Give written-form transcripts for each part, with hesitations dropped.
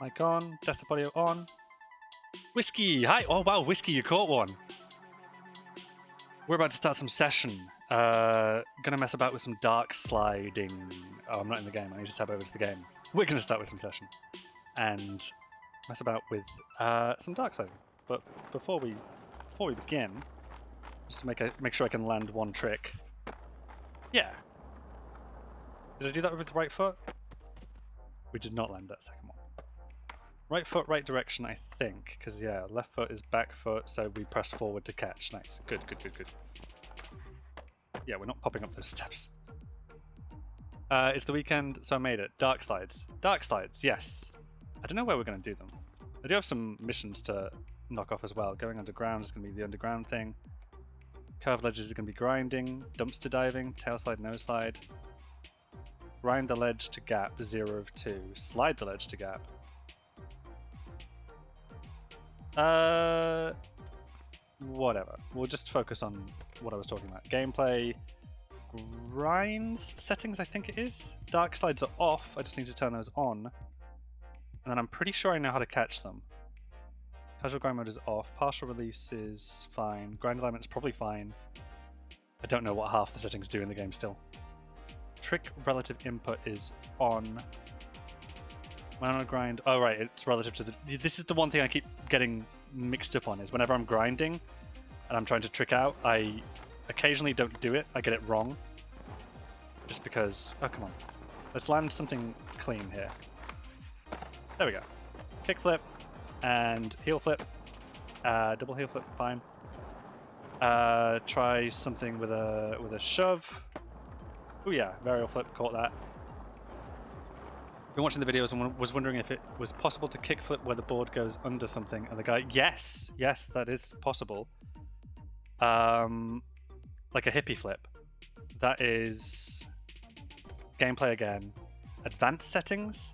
Mic on, desktop audio on. Whiskey, hi! Oh wow, Whiskey, you caught one. We're about to start some session. Gonna mess about with some dark sliding. Oh, I'm not in the game, I need to tab over to the game. We're gonna start with some session. And mess about with some dark sliding. But before we begin, just to make sure I can land one trick. Yeah. Did I do that with the right foot? We did not land that second one. Right foot, right direction, I think. Because, yeah, left foot is back foot, so we press forward to catch. Nice. Good, good, good, good. Yeah, we're not popping up those steps. It's the weekend, so I made it. Dark slides. Dark slides, yes. I don't know where we're going to do them. I do have some missions to knock off as well. Going underground is going to be the underground thing. Curved ledges is going to be grinding. Dumpster diving. Tail slide, no slide. Grind the ledge to gap, 0 of 2. Slide the ledge to gap. Whatever. We'll just focus on what I was talking about. Gameplay, grinds settings, I think it is. Dark slides are off. I just need to turn those on. And then I'm pretty sure I know how to catch them. Casual grind mode is off. Partial release is fine. Grind alignment is probably fine. I don't know what half the settings do in the game still. Trick relative input is on. When on a grind, oh right, it's relative to the. This is the one thing I keep getting mixed up on, is whenever I'm grinding and I'm trying to trick out, I occasionally don't do it. I get it wrong. Just because. Oh, come on. Let's land something clean here. There we go. Kick flip and heel flip. Double heel flip, fine. Try something with a shove. Oh yeah, varial flip, caught that. Been watching the videos and was wondering if it was possible to kickflip where the board goes under something, and the guy, yes, that is possible. Like a hippie flip. That is gameplay again. Advanced settings.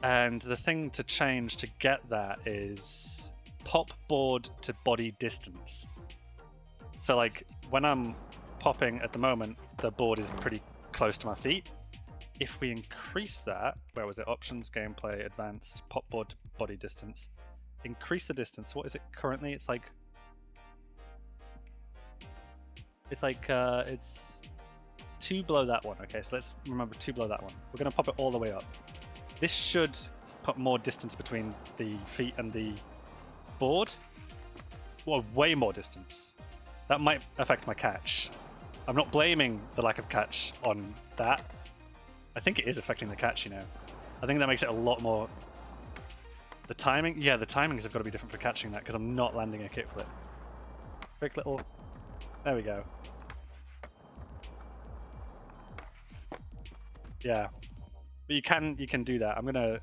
And the thing to change to get that is pop board to body distance. So like when I'm popping at the moment, the board is pretty close to my feet. If we increase that, where was it? Options, gameplay, advanced, pop board to body distance. Increase the distance. What is it currently? It's 2 below that one. Okay, so let's remember 2 below that one. We're gonna pop it all the way up. This should put more distance between the feet and the board. Well, way more distance. That might affect my catch. I'm not blaming the lack of catch on that. I think it is affecting the catch, you know. I think that makes it a lot more... The timing? Yeah, the timings have got to be different for catching that, because I'm not landing a kickflip. Quick little... There we go. Yeah. But you can do that. I'm going to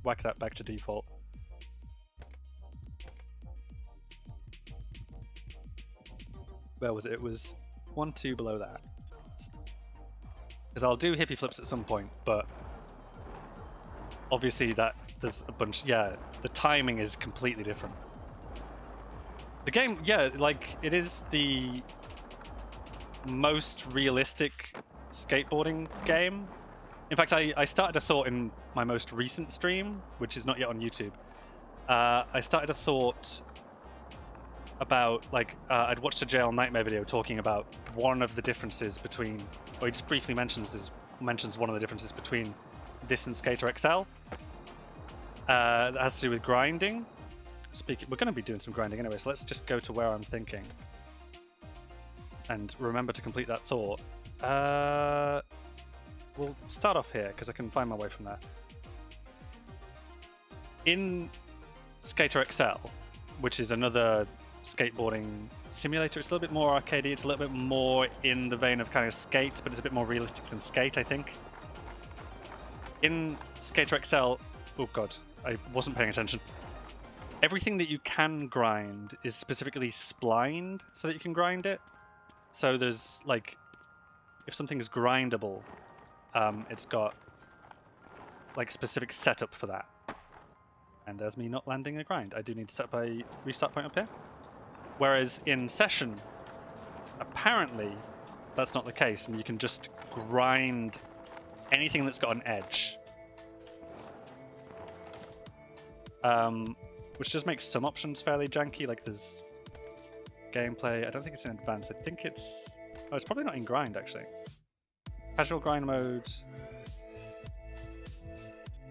whack that back to default. Where was it? It was 1, 2 below that. Because I'll do hippie flips at some point, but obviously that there's a bunch. Yeah, the timing is completely different. The game, yeah, like it is the most realistic skateboarding game. In fact, I started a thought in my most recent stream, which is not yet on YouTube. I started a thought about, like, I'd watched a JL Nightmare video talking about one of the differences between, or he just briefly mentions one of the differences between this and Skater XL. That has to do with grinding. We're going to be doing some grinding anyway, so let's just go to where I'm thinking. And remember to complete that thought. We'll start off here, because I can find my way from there. In Skater XL, which is another skateboarding simulator, it's a little bit more arcadey, it's a little bit more in the vein of kind of Skate, but it's a bit more realistic than Skate, I think. In Skater XL, oh god, I wasn't paying attention. Everything that you can grind is specifically splined so that you can grind it. So there's, like, if something is grindable, it's got, like, specific setup for that. And there's me not landing a grind. I do need to set up a restart point up here. Whereas in Session, apparently that's not the case, and you can just grind anything that's got an edge. which just makes some options fairly janky. Like there's gameplay. I don't think it's in advanced. I think it's... Oh, it's probably not in grind, actually. Casual grind mode.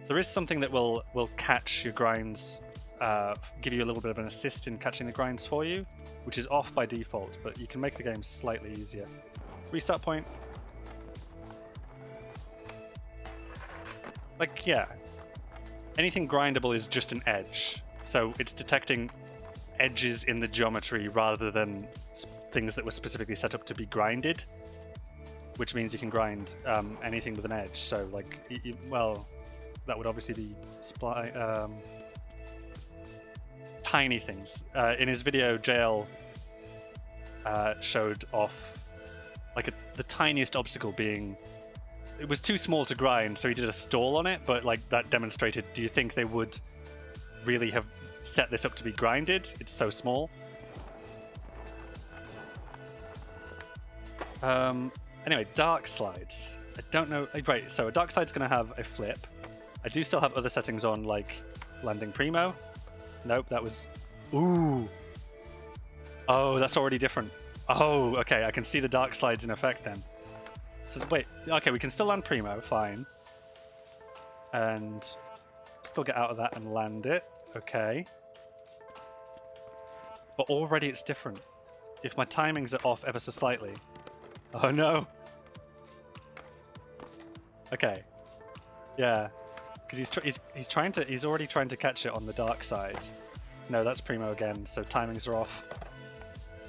There is something that will catch your grinds, give you a little bit of an assist in catching the grinds for you, which is off by default, but you can make the game slightly easier. Restart point. Like, yeah. Anything grindable is just an edge. So it's detecting edges in the geometry rather than things that were specifically set up to be grinded, which means you can grind anything with an edge. So, like, well, that would obviously be tiny things. In his video, JL showed off like the tiniest obstacle being... It was too small to grind, so he did a stall on it, but like that demonstrated, do you think they would really have set this up to be grinded? It's so small. Anyway, dark slides. I don't know. Right, so a dark slide's going to have a flip. I do still have other settings on, like landing primo. Nope, that was... Ooh. Oh, that's already different. Oh, okay, I can see the dark slides in effect then. So wait, okay, we can still land primo, fine. And still get out of that and land it. Okay. But already it's different. If my timings are off ever so slightly... Oh no! Okay. Yeah. Because he's already trying to catch it on the dark side. No, that's primo again, so timings are off.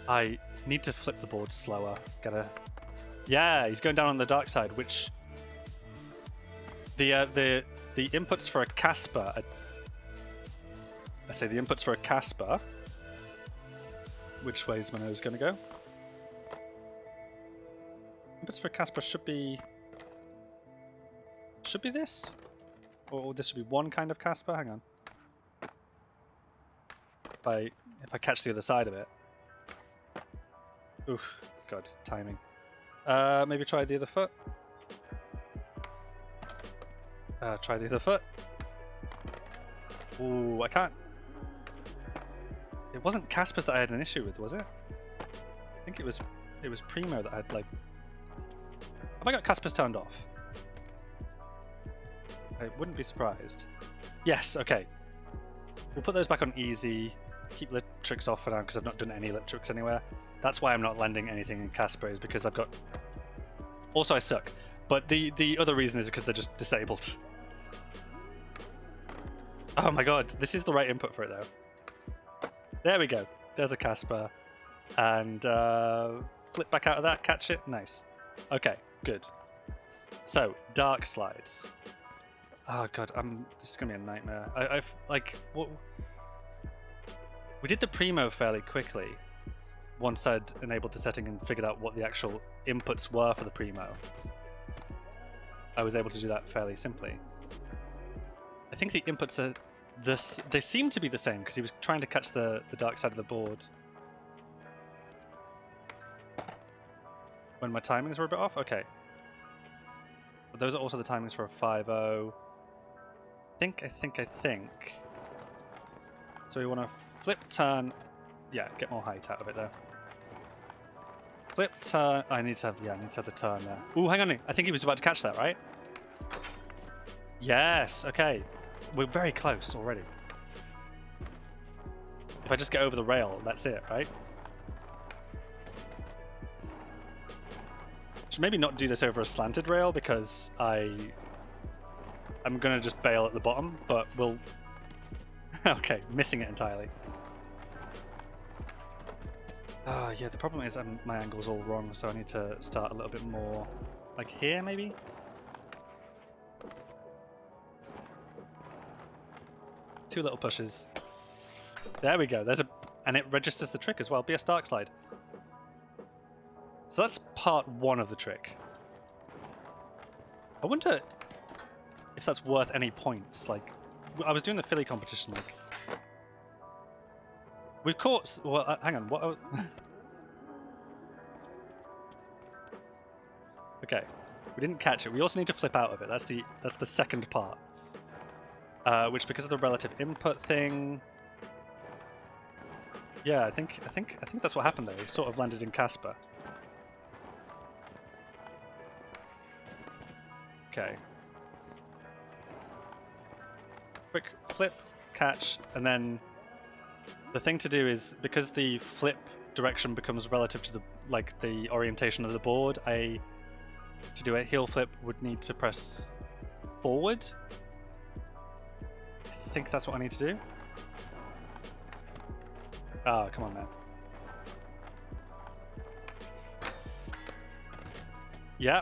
I need to flip the board slower. Yeah, he's going down on the dark side, which... The inputs for a Casper... I say the inputs for a Casper... Which way is my nose going to go? Inputs for a Casper should be... Should be this? Or this should be one kind of Casper? Hang on. If I catch the other side of it. Oof, God, timing. Maybe try the other foot. Try the other foot. Ooh, I can't. It wasn't Casper's that I had an issue with, was it? I think it was Primo that I had, like... Have I got Casper's turned off? I wouldn't be surprised. Yes, okay. We'll put those back on easy. Keep lip tricks off for now because I've not done any lip tricks anywhere. That's why I'm not landing anything in Casper, is because I've got... Also, I suck. But the other reason is because they're just disabled. Oh my god, this is the right input for it though. There we go. There's a Casper. And flip back out of that, catch it. Nice. Okay, good. So, dark slides. Oh god, this is gonna be a nightmare. I've like what we did the primo fairly quickly once I'd enabled the setting and figured out what the actual inputs were for the primo. I was able to do that fairly simply. I think the inputs are they seem to be the same because he was trying to catch the dark side of the board. When my timings were a bit off? Okay. But those are also the timings for a 5-0. I think. So we want to flip, turn. Yeah, get more height out of it there. Flip, turn. I need to have the turn there. Ooh, hang on. I think he was about to catch that, right? Yes. Okay. We're very close already. If I just get over the rail, that's it, right? Should maybe not do this over a slanted rail because I'm gonna just bail at the bottom, but we'll... Okay, missing it entirely. Yeah, the problem is my angle's all wrong, so I need to start a little bit more... Like here, maybe? Two little pushes. There we go, and it registers the trick as well, BS Dark Slide. So that's part one of the trick. I wonder if that's worth any points. Like, I was doing the Philly competition. Like, we've caught. Well, hang on. What? Okay, we didn't catch it. We also need to flip out of it. That's the second part. which because of the relative input thing. Yeah, I think that's what happened there. He sort of landed in Casper. Okay. Quick flip, catch, and then the thing to do is, because the flip direction becomes relative to the orientation of the board, to do a heel flip would need to press forward. I think that's what I need to do. Ah, come on, man. Yeah,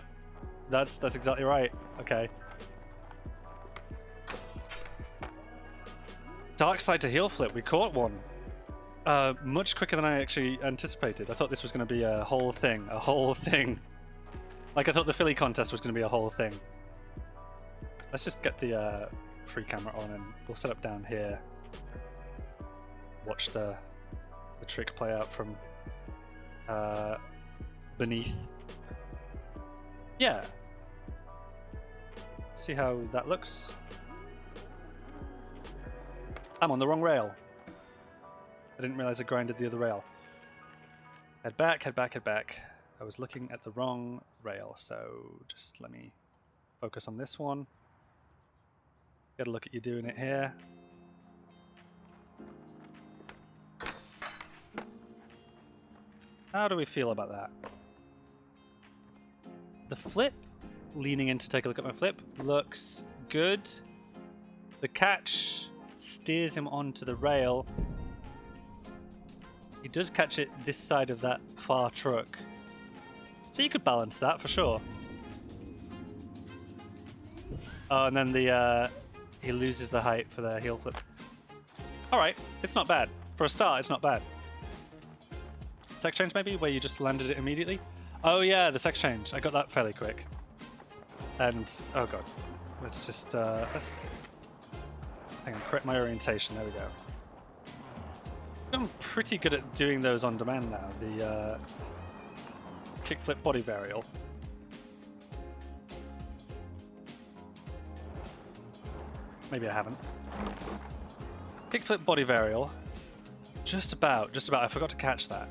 that's exactly right. Okay. Dark side to heel flip. We caught one. Much quicker than I actually anticipated. I thought this was going to be a whole thing. A whole thing. Like, I thought the Philly contest was going to be a whole thing. Let's just get the free camera on and we'll set up down here. Watch the trick play out from beneath. Yeah. See how that looks. I'm on the wrong rail. I didn't realize I grinded the other rail. Head back, head back, head back. I was looking at the wrong rail, so just let me focus on this one. Get a look at you doing it here. How do we feel about that? The flip, leaning in to take a look at my flip, looks good. The catch steers him onto the rail. He does catch it this side of that far truck. So you could balance that for sure. Oh, and then he loses the height for the heel flip. Alright, it's not bad. For a start, it's not bad. Sex change maybe, where you just landed it immediately? Oh yeah, the sex change. I got that fairly quick. And, oh god. Let's just, let's... Hang on, correct my orientation, there we go. I'm pretty good at doing those on demand now, the kickflip body varial. Maybe I haven't. Kickflip body varial. Just about, I forgot to catch that.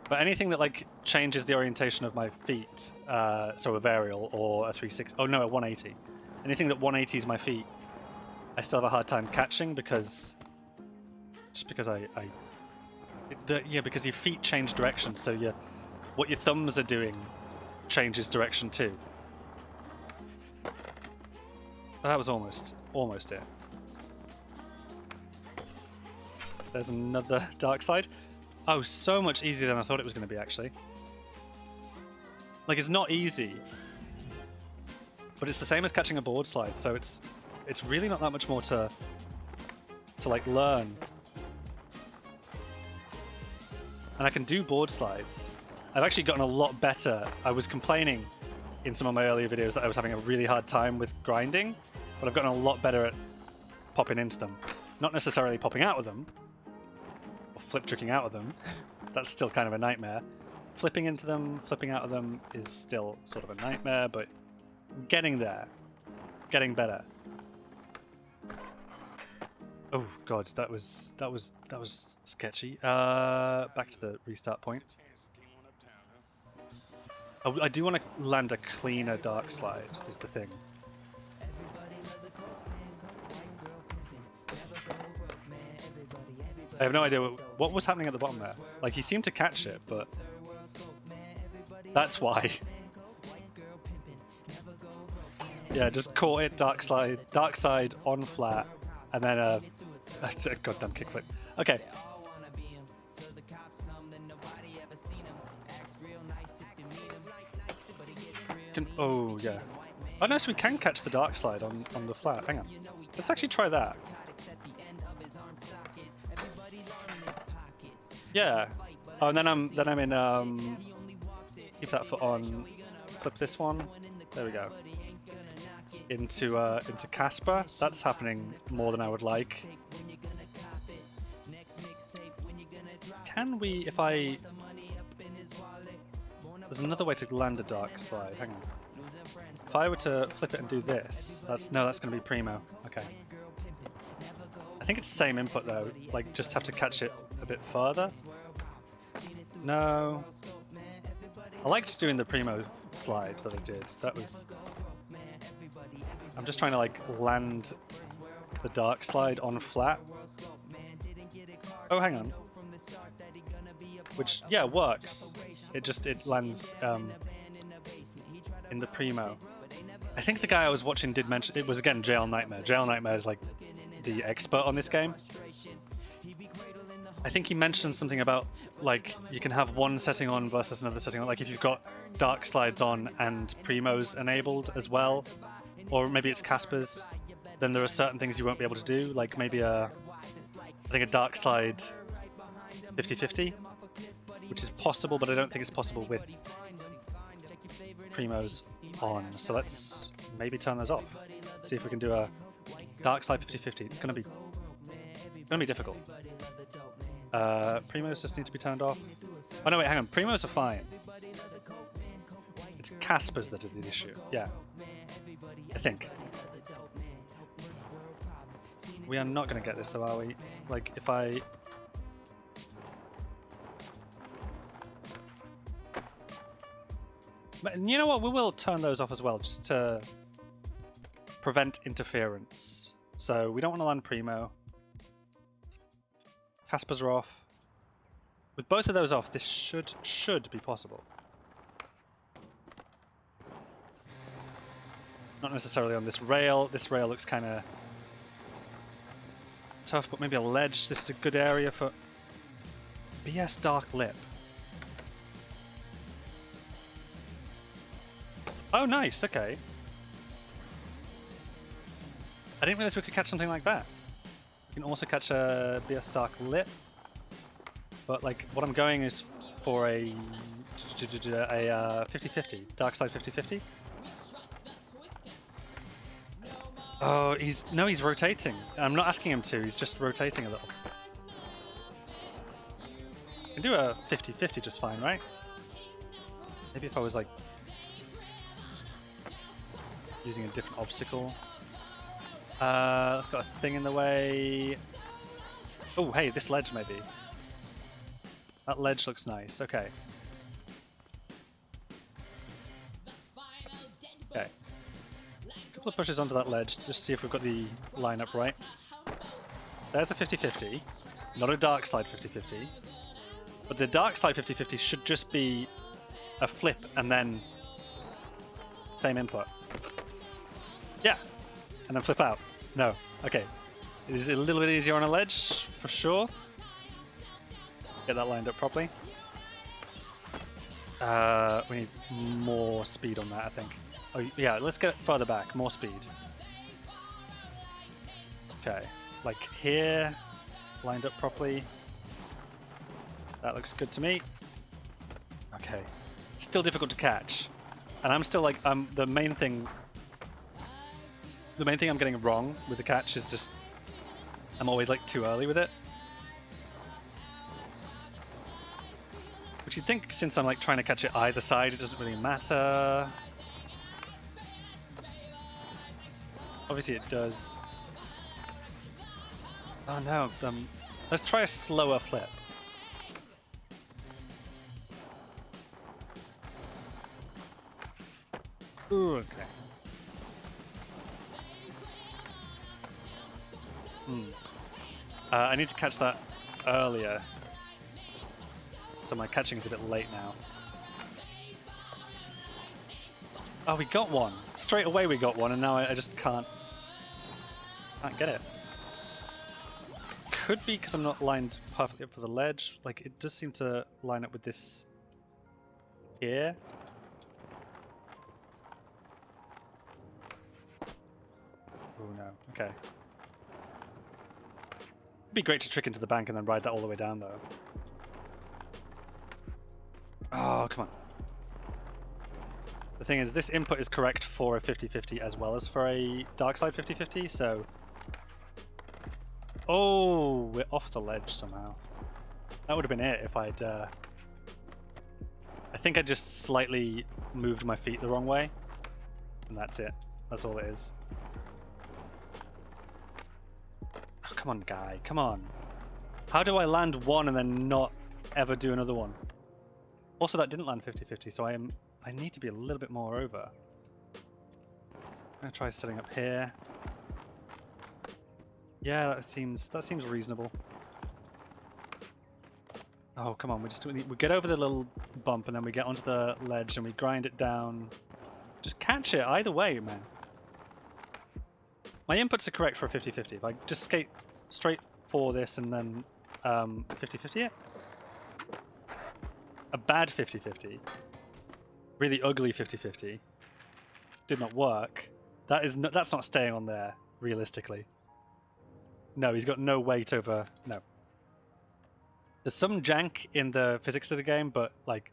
But anything that like changes the orientation of my feet, so a varial or a 360, oh no, a 180. Anything that 180s my feet, I still have a hard time catching because because because your feet change direction, so what your thumbs are doing changes direction too. That was almost it. There's another dark side. Oh, so much easier than I thought it was going to be, actually. Like, it's not easy, but it's the same as catching a board slide, so it's really not that much more to like learn. And I can do board slides. I've actually gotten a lot better. I was complaining in some of my earlier videos that I was having a really hard time with grinding, but I've gotten a lot better at popping into them. Not necessarily popping out of them, or flip tricking out of them. That's still kind of a nightmare. Flipping into them, flipping out of them is still sort of a nightmare, but getting there. Getting better. Oh god, that was sketchy. Back to the restart point. Oh, I do want to land a cleaner dark slide, is the thing. I have no idea what was happening at the bottom there. Like, he seemed to catch it, but that's why. Yeah, just caught it dark side on flat, and then a goddamn kickflip. Okay. Oh yeah. Oh no, so we can catch the dark slide on the flat. Hang on. Let's actually try that. Yeah. Oh, and then I'm in keep that foot on. Flip this one. There we go. Into Casper. That's happening more than I would like. Can we, if I... There's another way to land a dark slide. Hang on. if I were to flip it and do this, that's going to be primo. Okay. I think it's the same input though, like just have to catch it a bit further. No. I liked doing the primo slide that I did. That was... I'm just trying to like land the dark slide on flat. Oh, hang on. Which, yeah, works. It lands in the primo. I think the guy I was watching did mention, it was again Jail Nightmare. Jail Nightmare is like the expert on this game. I think he mentioned something about like you can have one setting on versus another setting on. Like if you've got dark slides on and primos enabled as well, or maybe it's Casper's, then there are certain things you won't be able to do. Like maybe I think a dark slide 50-50, which is possible, but I don't think it's possible with primos on. So let's maybe turn those off. See if we can do a dark slide 50-50. It's gonna be difficult. Primos just need to be turned off. Oh no, wait, hang on. Primos are fine. It's Caspers that are the issue. Yeah. I think. We are not going to get this though, are we? Like, if I... But you know what? We will turn those off as well, just to prevent interference. So we don't want to land primo. Caspers are off. With both of those off, this should be possible. Not necessarily on this rail. This rail looks kind of tough, but maybe a ledge. This is a good area for BS Dark Lip. Oh, nice. Okay. I didn't realize we could catch something like that. You can also catch a BS Dark Lip, but like what I'm going is for a 50-50, dark side 50-50. Oh, he's rotating. I'm not asking him to, he's just rotating a little. I can do a 50-50 just fine, right? Maybe if I was like using a different obstacle. That's got a thing in the way. Oh, hey, this ledge maybe. That ledge looks nice. Okay. Okay. A couple of pushes onto that ledge, just see if we've got the lineup right. There's a 50-50. Not a dark slide 50-50. But the dark slide 50-50 should just be a flip and then same input. Yeah. And then flip out. No. Okay. It is a little bit easier on a ledge, for sure. Get that lined up properly. We need more speed on that, I think. Oh, yeah, let's get it further back. More speed. Okay. Like here. Lined up properly. That looks good to me. Okay. Still difficult to catch. And I'm still like, the main thing I'm getting wrong with the catch is just I'm always like too early with it. Which you'd think since I'm like trying to catch it either side, it doesn't really matter. Obviously it does. Oh no, let's try a slower flip. Ooh, okay. I need to catch that earlier. So my catching is a bit late now. Oh, we got one. Straight away we got one, and now I just can't get it. Could be because I'm not lined perfectly up for the ledge. Like, it does seem to line up with this here. Oh no, okay. It'd be great to trick into the bank and then ride that all the way down, though. Oh, come on. The thing is, this input is correct for a 50-50 as well as for a dark side 50-50, so... Oh, we're off the ledge somehow. That would have been it if I'd... I think I just slightly moved my feet the wrong way. And that's it. That's all it is. Oh, come on, guy. Come on. How do I land one and then not ever do another one? Also, that didn't land 50-50, so I need to be a little bit more over. I'm gonna try setting up here. Yeah, that seems reasonable. Oh, come on, we get over the little bump and then we get onto the ledge and we grind it down. Just catch it either way, man. My inputs are correct for a 50-50. If I just skate straight for this and then 50-50 it. A bad 50-50. Really ugly 50-50. Did not work. That's not staying on there, realistically. No, he's got no weight over... No. There's some jank in the physics of the game, but, like...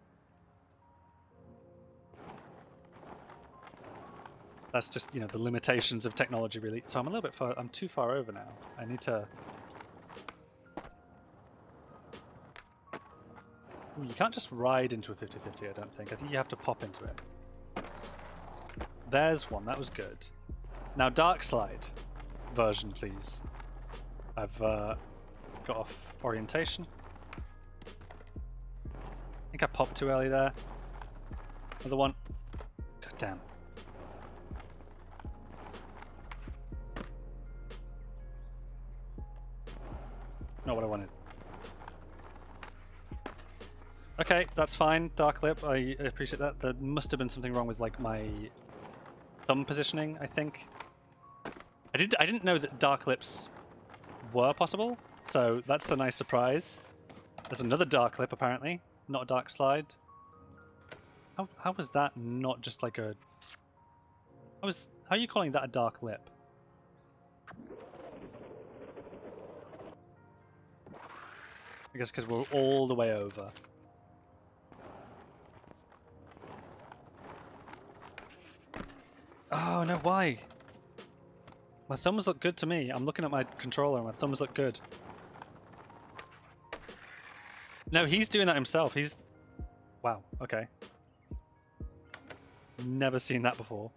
That's just, you know, the limitations of technology, really. So I'm a little bit far... I'm too far over now. I need to... Ooh, you can't just ride into a 50-50, I don't think. I think you have to pop into it. There's one. That was good. Now, Dark Slide version, please. I've got off orientation. I think I popped too early there. Another one. God damn. Not what I wanted. Okay, that's fine. Dark lip, I appreciate that. There must have been something wrong with like my thumb positioning, I think. I didn't know that dark lips were possible, so that's a nice surprise. There's another dark lip apparently, not a dark slide. How was that not just like a... How are you calling that a dark lip? I guess because we're all the way over. Oh no, why? My thumbs look good to me. I'm looking at my controller and my thumbs look good. No, he's doing that himself. He's... Wow, okay. Never seen that before.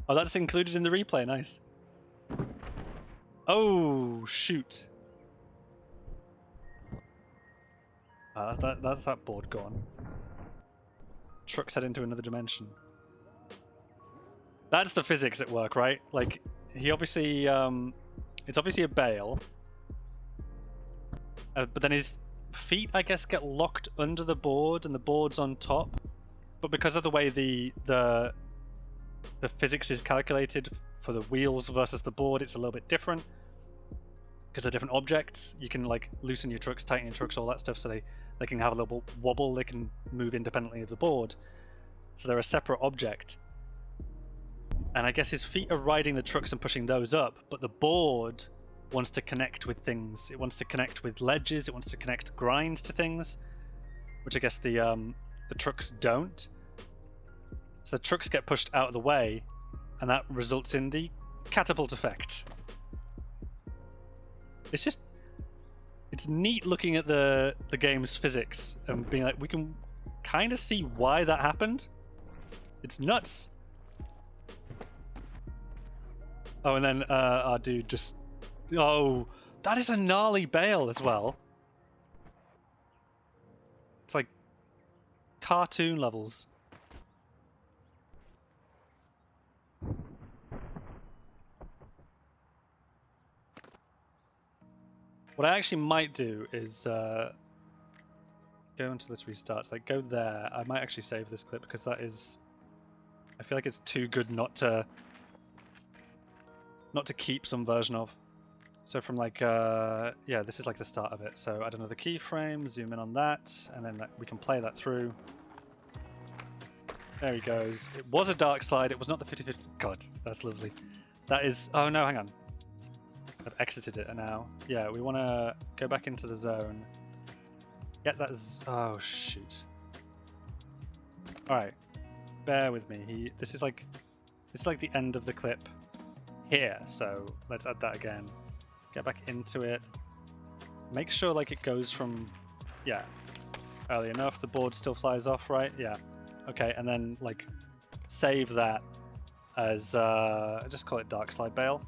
Oh, that's included in the replay. Nice. Oh, shoot. That's that board gone. Truck's head into another dimension. That's the physics at work, right? Like, he obviously... it's obviously a bale. But then his feet, I guess, get locked under the board and the board's on top. But because of the way the physics is calculated for the wheels versus the board, it's a little bit different. Because they're different objects. You can, like, loosen your trucks, tighten your trucks, all that stuff, so they can have a little wobble, they can move independently of the board. So they're a separate object. And I guess his feet are riding the trucks and pushing those up, but the board wants to connect with things. It wants to connect with ledges, it wants to connect grinds to things, which I guess the trucks don't. So the trucks get pushed out of the way, and that results in the catapult effect. It's neat looking at the game's physics and being like, we can kind of see why that happened. It's nuts. Oh, and then our dude just... Oh, that is a gnarly bale as well. It's like cartoon levels. What I actually might do is go until this restarts. Like, go there. I might actually save this clip because that is... I feel like it's too good not to keep some version of. So from like, yeah, this is like the start of it. So add another keyframe, zoom in on that, and then we can play that through. There he goes. It was a dark slide. It was not the 50-50. God, that's lovely. That is... Oh no, hang on. I've exited it now. Yeah, we want to go back into the zone. Get that... Oh, shoot. Alright. Bear with me. This is like the end of the clip here, so let's add that again. Get back into it. Make sure like it goes from... Yeah. Early enough. The board still flies off, right? Yeah. Okay, and then like save that. as just call it Dark Slide Bail.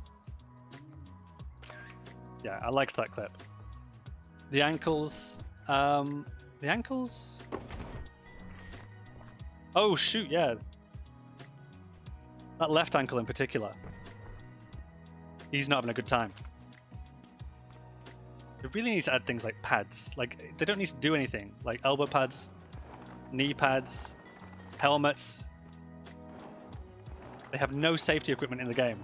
Yeah, I liked that clip. The ankles, the ankles. Oh shoot, yeah. That left ankle in particular. He's not having a good time. They really need to add things like pads. Like, they don't need to do anything. Like elbow pads, knee pads, helmets. They have no safety equipment in the game.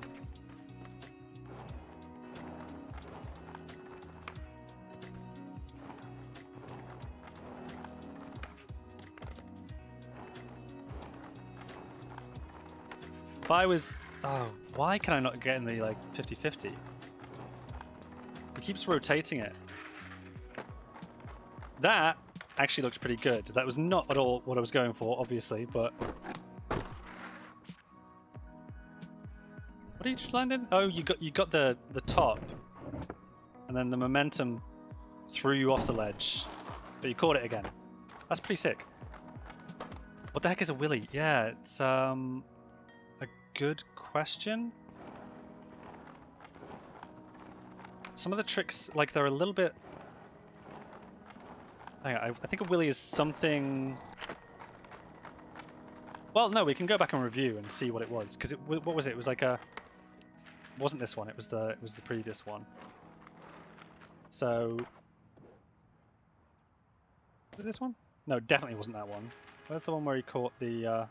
If I was... Oh, why can I not get in the, like, 50-50? It keeps rotating it. That actually looks pretty good. That was not at all what I was going for, obviously, but... What did you land in? Oh, you got the top. And then the momentum threw you off the ledge. But you caught it again. That's pretty sick. What the heck is a willy? Yeah, it's a good question. Some of the tricks, like, they're a little bit... Hang on, I think a willy is something... Well, no, we can go back and review and see what it was. Because what was it? It was like a... It wasn't this one, it was the previous one. So... Was it this one? No, definitely wasn't that one. Where's the one where he caught the...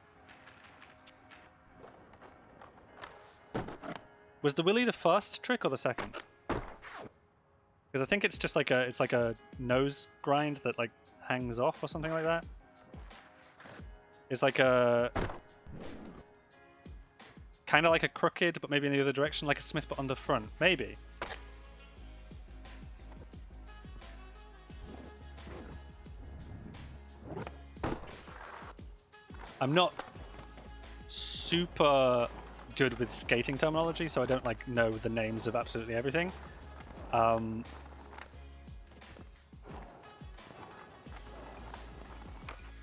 Was the willy the first trick or the second? Because I think it's just like a nose grind that like hangs off or something like that. It's like a kind of like a crooked, but maybe in the other direction, like a Smith but on the front, maybe. I'm not super good with skating terminology, so I don't like know the names of absolutely everything.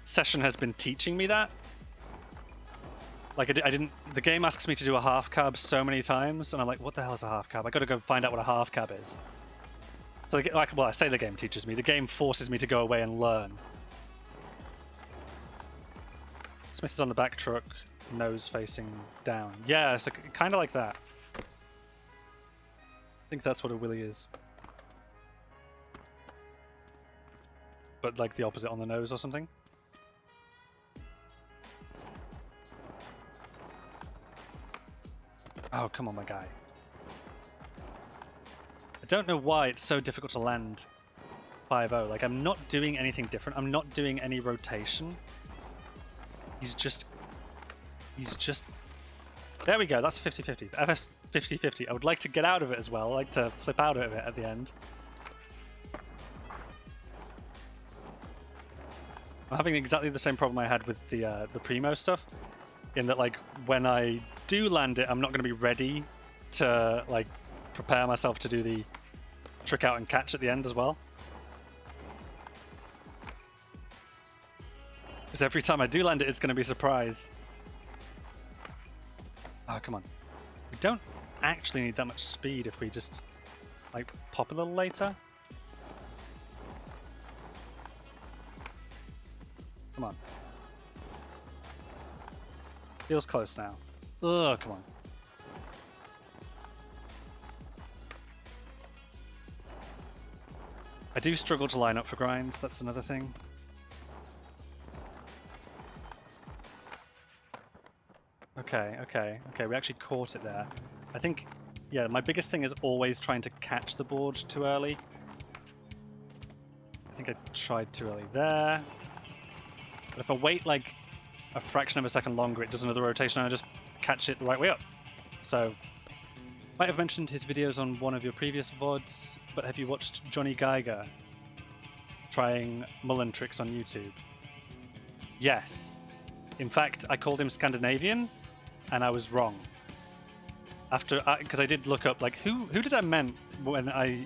Session has been teaching me that. Like I didn't. The game asks me to do a half cab so many times, and I'm like, what the hell is a half cab? I got to go find out what a half cab is. So, well, I say the game teaches me. The game forces me to go away and learn. Smith is on the back truck, nose facing down. Yeah, it's like, kind of like that. I think that's what a willy is. But like the opposite on the nose or something. Oh, come on, my guy. I don't know why it's so difficult to land 5-0. Like, I'm not doing anything different. I'm not doing any rotation. He's just... There we go, that's 50-50. FS 50-50. I would like to get out of it as well. I like to flip out of it at the end. I'm having exactly the same problem I had with the Primo stuff. In that, like, when I do land it, I'm not going to be ready to, like, prepare myself to do the trick out and catch at the end as well. Because every time I do land it, it's going to be a surprise. Oh, come on. We don't actually need that much speed if we just, like, pop a little later. Come on. Feels close now. Ugh, come on. I do struggle to line up for grinds, that's another thing. Okay, we actually caught it there. I think, yeah, my biggest thing is always trying to catch the board too early. I think I tried too early there. But if I wait like a fraction of a second longer, it does another rotation and I just catch it the right way up. So, might have mentioned his videos on one of your previous VODs, but have you watched Johnny Geiger trying Mullen tricks on YouTube? Yes. In fact, I called him Scandinavian, and I was wrong. After, because I did look up, like, who did I mean when I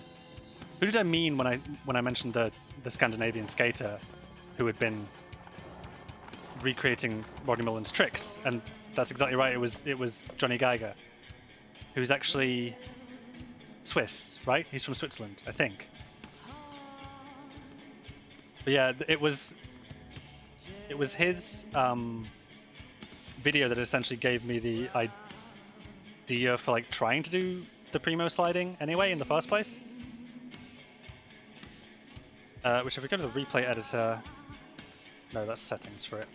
mentioned the Scandinavian skater who had been recreating Rodney Mullen's tricks, and That's exactly right. It was Johnny Geiger, who's actually Swiss, right? He's from Switzerland, I think. But yeah, it was his video that essentially gave me the idea for like trying to do the primo sliding anyway in the first place. Which if we go to the replay editor, no, that's settings for it.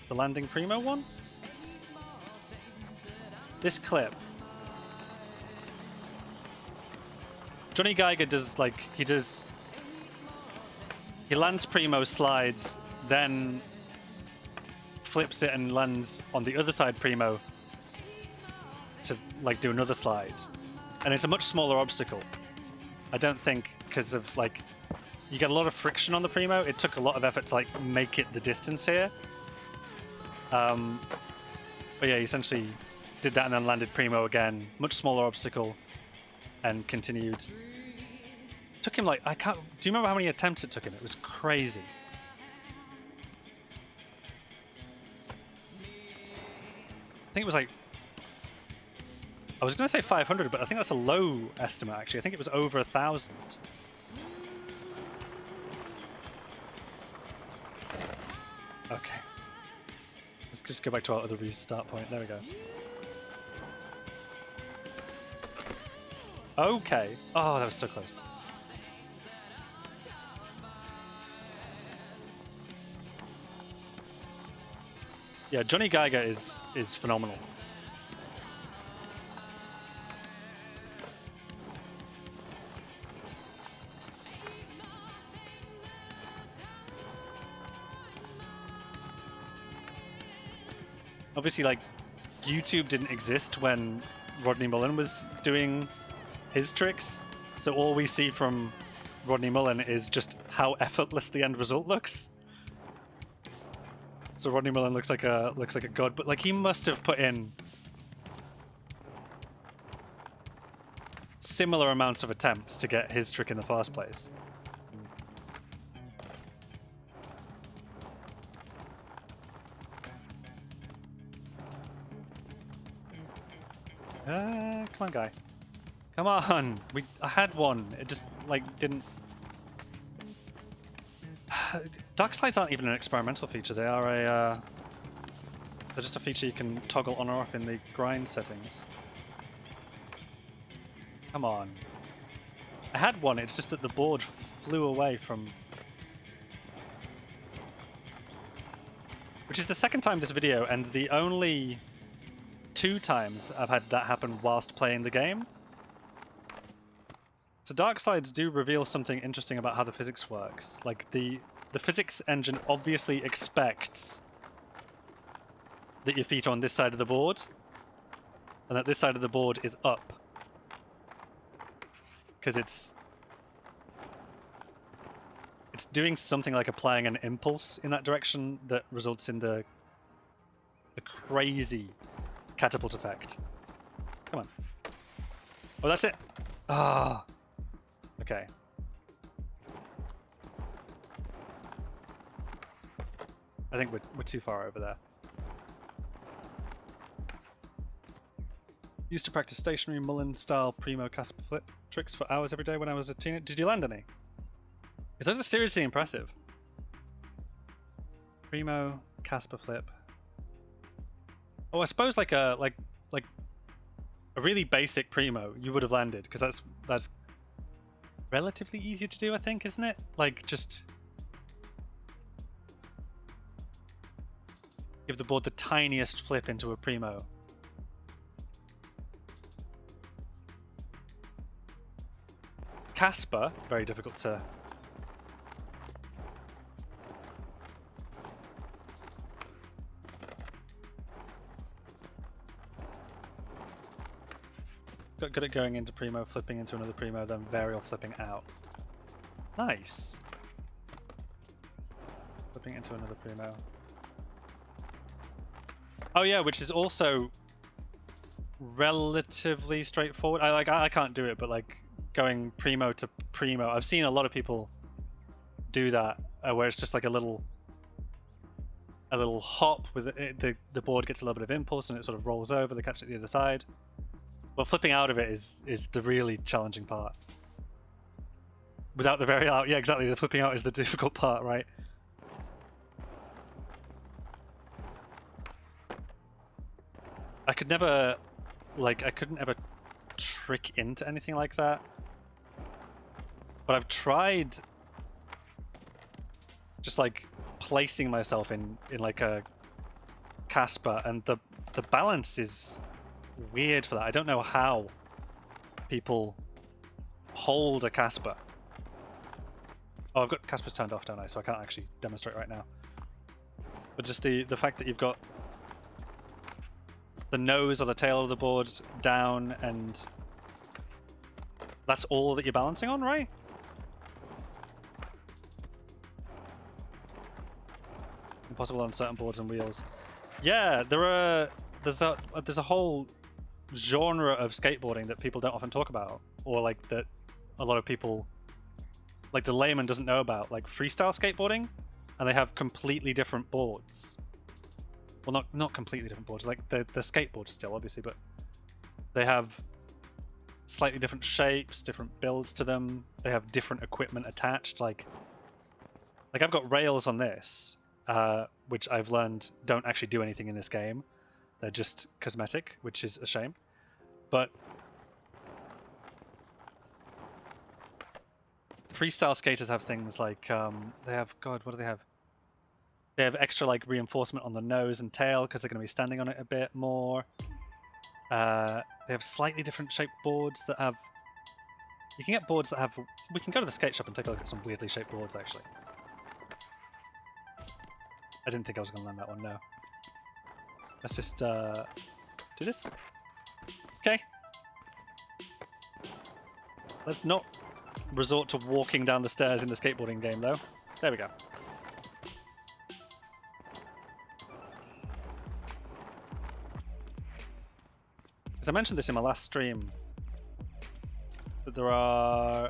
The landing primo one? This clip. Johnny Geiger does like, he lands primo, slides, then flips it and lands on the other side primo to like do another slide. And it's a much smaller obstacle. I don't think, because of like, you get a lot of friction on the primo. It took a lot of effort to like make it the distance here. But yeah, he essentially did that and then landed primo again. Much smaller obstacle, and continued. Took him like, I can't, do you remember how many attempts it took him? It was crazy. I think it was like, I was going to say 500, but I think that's a low estimate actually. I think it was over 1,000. Okay. Let's just go back to our other restart point. There we go. Okay. Oh, that was so close. Yeah, Johnny Geiger is phenomenal. Obviously, like, YouTube didn't exist when Rodney Mullen was doing his tricks, so all we see from Rodney Mullen is just how effortless the end result looks. So Rodney Mullen looks like a god, but like he must have put in similar amounts of attempts to get his trick in the first place. Come on, guy. Come on! I had one. It just, like, didn't... Dark slides aren't even an experimental feature. They are they're just a feature you can toggle on or off in the grind settings. Come on. I had one, it's just that the board flew away from... Which is the second time this video, and the only 2 times I've had that happen whilst playing the game. So dark slides do reveal something interesting about how the physics works. Like the physics engine obviously expects that your feet are on this side of the board, and that this side of the board is up. Because it's doing something like applying an impulse in that direction that results in the crazy catapult effect. Come on. Oh, that's it. Ah. Okay. I think we're too far over there. Used to practice stationary Mullen-style primo Casper flip tricks for hours every day when I was a teenager. Did you land any? Because those are seriously impressive. Primo Casper flip. Oh, I suppose like a really basic primo you would have landed, because that's relatively easy to do, I think, isn't it? Like just give the board the tiniest flip into a primo. Casper, very difficult to... Got good at going into primo, flipping into another primo, then varial flipping out. Nice. Flipping into another primo. Oh yeah, which is also relatively straightforward. I can't do it, but like going primo to primo, I've seen a lot of people do that, where it's just like a little a little hop with it, the board gets a little bit of impulse and it sort of rolls over. They catch it the other side. But flipping out of it is the really challenging part. Without the very out, yeah, exactly. The flipping out is the difficult part, right? I could never, like, I couldn't ever trick into anything like that. But I've tried just like placing myself in like a Casper, and the balance is weird for that. I don't know how people hold a Casper. Oh, I've got Casper's turned off, don't I? So I can't actually demonstrate right now. But just the fact that you've got the nose or the tail of the board down, and that's all that you're balancing on, right? Impossible on certain boards and wheels. Yeah, there's a whole genre of skateboarding that people don't often talk about, or like that a lot of people, like the layman, doesn't know about, like freestyle skateboarding, and they have completely different boards. Well, not completely different boards, like they're skateboards still, obviously, but they have slightly different shapes, different builds to them. They have different equipment attached. Like I've got rails on this, which I've learned don't actually do anything in this game. They're just cosmetic, which is a shame. But freestyle skaters have things like they have, God, what do they have? They have extra like reinforcement on the nose and tail because they're going to be standing on it a bit more. They have slightly different shaped boards that have. You can get boards that have. We can go to the skate shop and take a look at some weirdly shaped boards, actually. I didn't think I was going to land that one, no. Let's just do this. Okay. Let's not resort to walking down the stairs in the skateboarding game, though. There we go. As I mentioned this in my last stream, that there are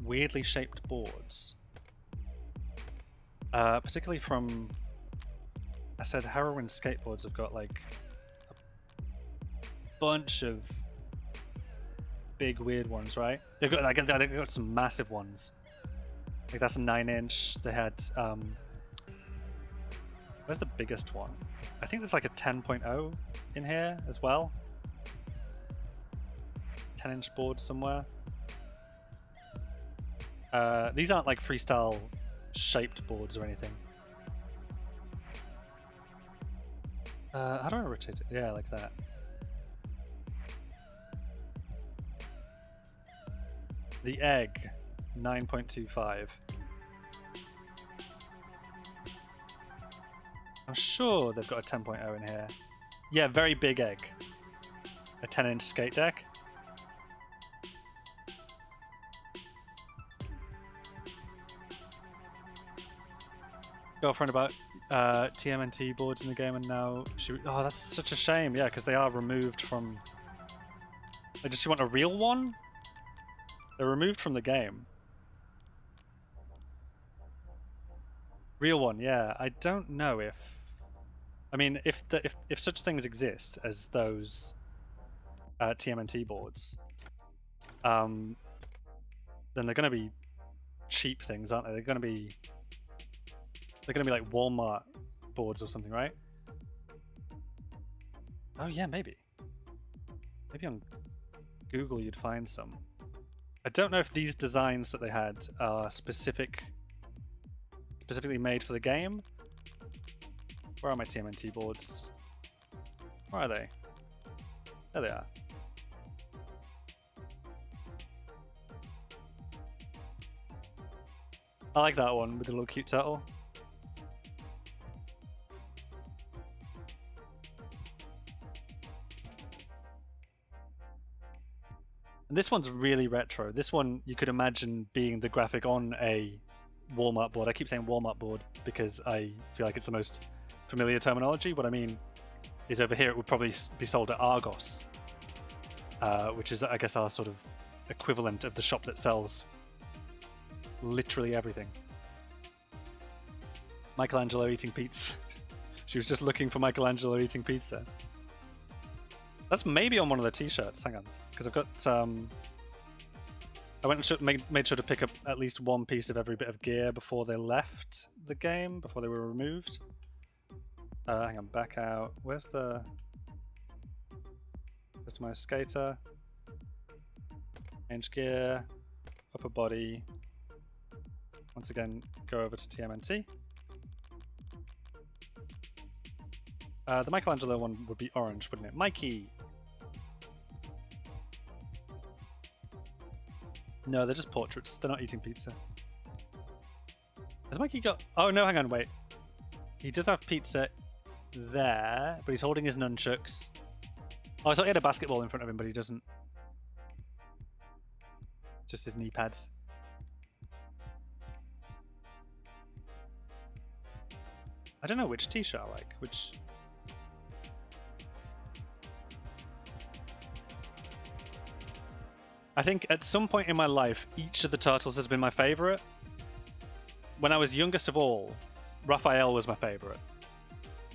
weirdly shaped boards. Particularly from... I said Heroin skateboards have got like a bunch of big weird ones, right? They've got some massive ones. Like that's a 9-inch. They had where's the biggest one? I think there's like a 10.0 in here as well. 10-inch board somewhere. These aren't like freestyle shaped boards or anything. How do I rotate it? Yeah, like that. The Egg, 9.25. I'm sure they've got a 10.0 in here. Yeah, very big egg. A 10-inch skate deck. Girlfriend about TMNT boards in the game, and now she... Oh, that's such a shame. Yeah, because they are removed from... Like, does she want a real one? They're removed from the game. Real one, yeah. I don't know if... I mean, if such things exist as those TMNT boards, then they're going to be cheap things, aren't they? They're going to be like Walmart boards or something, right? Oh yeah, maybe. Maybe on Google you'd find some. I don't know if these designs that they had are specifically made for the game. Where are my TMNT boards? Where are they? There they are. I like that one with the little cute turtle. And this one's really retro. This one you could imagine being the graphic on a Walmart board. I keep saying Walmart board because I feel like it's the most familiar terminology. What I mean is over here it would probably be sold at Argos, which is, I guess, our sort of equivalent of the shop that sells literally everything. Michelangelo eating pizza. She was just looking for Michelangelo eating pizza. That's maybe on one of the t-shirts. Hang on, because I've got I went and made sure to pick up at least one piece of every bit of gear before they left the game, before they were removed. Hang on, back out. Where's my skater? Change gear, upper body. Once again, go over to TMNT. The Michelangelo one would be orange, wouldn't it? Mikey! No, they're just portraits. They're not eating pizza. Has Mikey got... Oh, no, hang on, wait. He does have pizza there, but he's holding his nunchucks. Oh, I thought he had a basketball in front of him, but he doesn't. Just his knee pads. I don't know which t-shirt I like. Which... I think at some point in my life, each of the turtles has been my favorite. When I was youngest of all, Raphael was my favorite.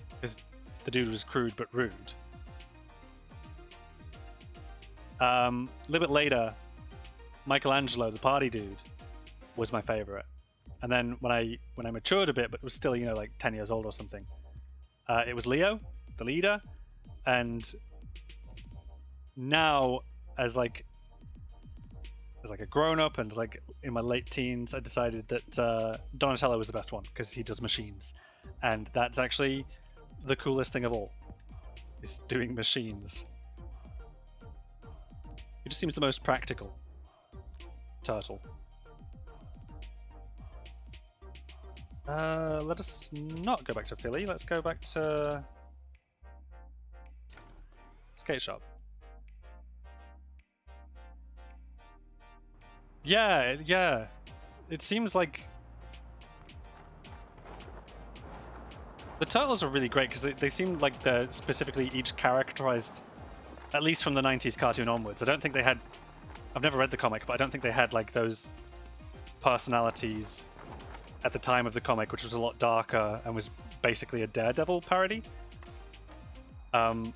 Because the dude was crude but rude. A little bit later, Michelangelo, the party dude, was my favorite. And then when I matured a bit, but was still, you know, like 10 years old or something, it was Leo, the leader. And now, as a grown-up and like in my late teens, I decided that Donatello was the best one because he does machines. And that's actually the coolest thing of all, is doing machines. It just seems the most practical turtle. Let us not go back to Philly. Let's go back to Skate Shop. Yeah. It seems like the turtles are really great because they seem like they're specifically each characterized, at least from the 90s cartoon onwards. I don't think they had... I've never read the comic, but I don't think they had like those personalities at the time of the comic, which was a lot darker and was basically a Daredevil parody. But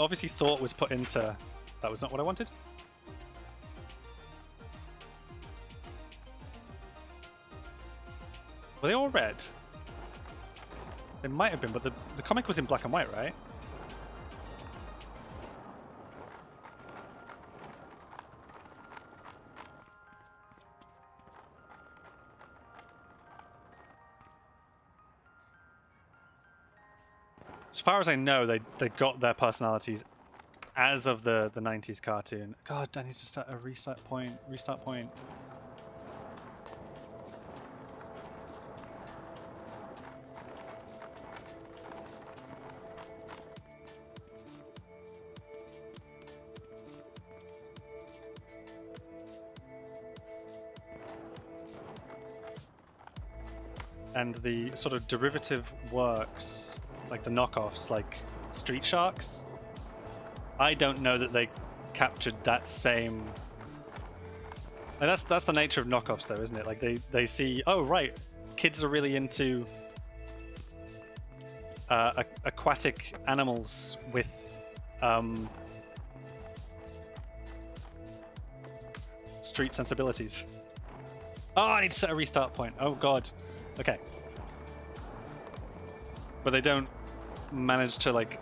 obviously thought was put into... That was not what I wanted. Were they all red? They might have been, but the comic was in black and white, right? As far as I know, they got their personalities as of the 90s cartoon. God, I need to start a restart point. And the sort of derivative works, like the knockoffs, like Street Sharks, I don't know that they captured that same... And that's the nature of knockoffs, though, isn't it? Like they see, oh right, kids are really into aquatic animals with street sensibilities. Oh, I need to set a restart point. Oh god. Okay. But they don't manage to like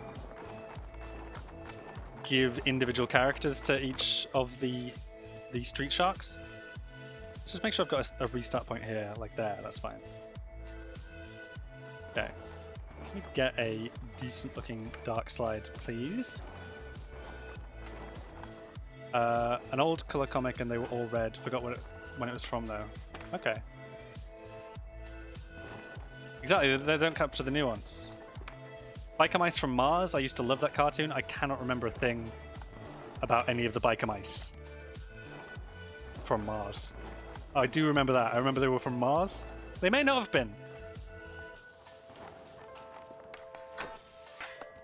give individual characters to each of the Street Sharks. Let's just make sure I've got a restart point here, like there. That's fine. Okay. Can we get a decent looking dark slide, please? An old color comic, and they were all red. Forgot when it was from though. Okay. Exactly, they don't capture the nuance. Biker Mice from Mars, I used to love that cartoon. I cannot remember a thing about any of the Biker Mice from Mars. Oh, I do remember that. I remember they were from Mars. They may not have been.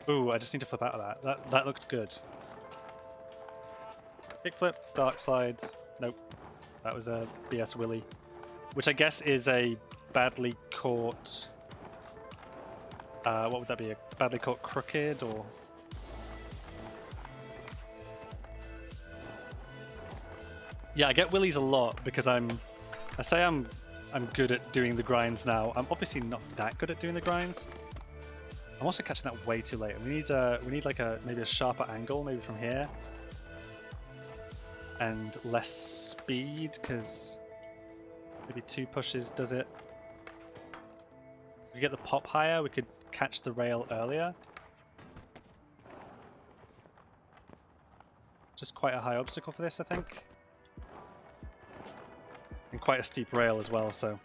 Ooh, I just need to flip out of that. That looked good. Kickflip, dark slides. Nope. That was a BS Willy. which I guess is a badly caught... what would that be? A badly caught crooked, or... Yeah, I get willies a lot because I say I'm good at doing the grinds now. I'm obviously not that good at doing the grinds. I'm also catching that way too late. We need like maybe a sharper angle, maybe from here, and less speed, because maybe 2 pushes does it. If we get the pop higher, we could catch the rail earlier. Just quite a high obstacle for this, I think. And quite a steep rail as well, so.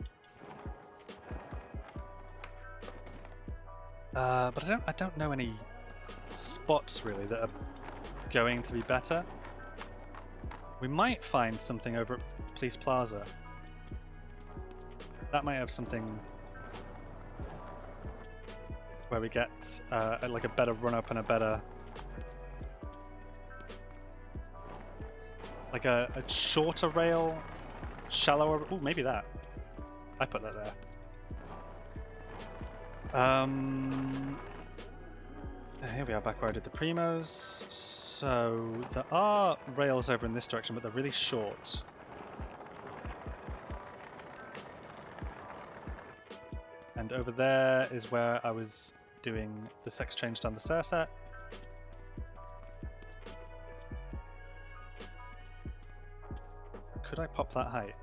But I don't know any spots really that are going to be better. We might find something over at Police Plaza. That might have something where we get like a better run up and a better, like a shorter rail, shallower. Oh, maybe that. I put that there. Here we are, back where I did the primos. So there are rails over in this direction, but they're really short. And over there is where I was doing the sex change down the stair set. Could I pop that height?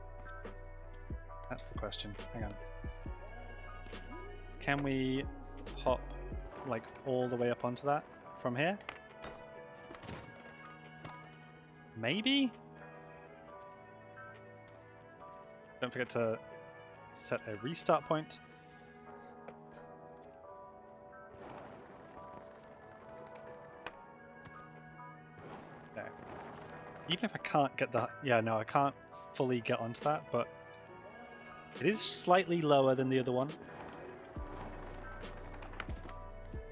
That's the question. Hang on. Can we pop like all the way up onto that from here? Maybe? Don't forget to set a restart point. Okay. Even if I can't get that, yeah, no, I can't fully get onto that, but it is slightly lower than the other one.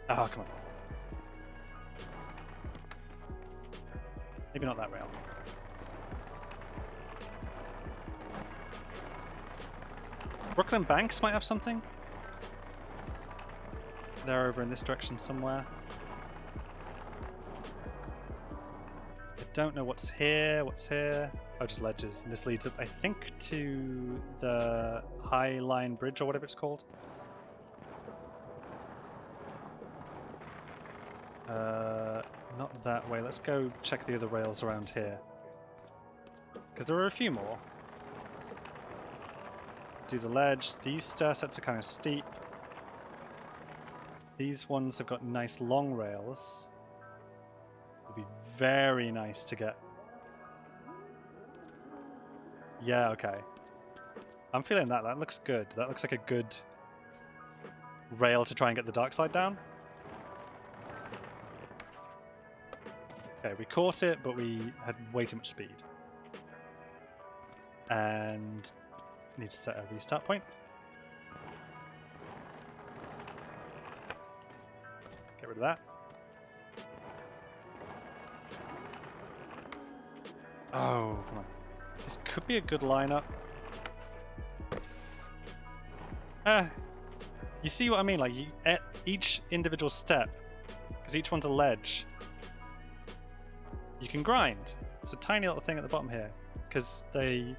Oh, come on. Maybe not that rail. Brooklyn Banks might have something. They're over in this direction somewhere. I don't know what's here. What's here? Oh, just ledges. And this leads up, I think, to the High Line Bridge or whatever it's called. Not that way. Let's go check the other rails around here. Because there are a few more. Do the ledge. These stair sets are kind of steep. These ones have got nice long rails. It would be very nice to get. Yeah, okay. I'm feeling that. That looks good. That looks like a good rail to try and get the dark slide down. Okay, we caught it, but we had way too much speed. And need to set a restart point. Get rid of that. Oh, come on. This could be a good lineup. You see what I mean? Like, at each individual step, because each one's a ledge, you can grind. It's a tiny little thing at the bottom here, because they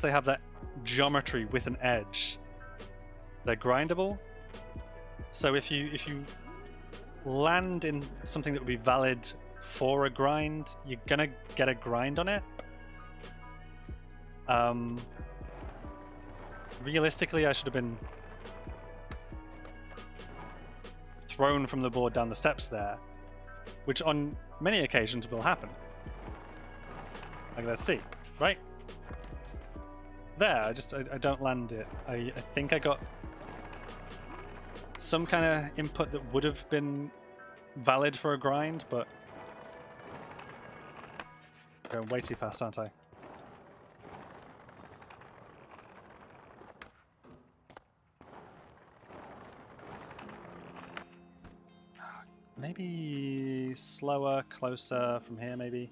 have that geometry with an edge. They're grindable. So if you land in something that would be valid for a grind, you're gonna get a grind on it. Realistically, I should have been thrown from the board down the steps there, which on many occasions will happen. Like, let's see, right? There, I don't land it. I think I got some kind of input that would have been valid for a grind, but I'm going way too fast, aren't I? Maybe slower, closer from here, maybe.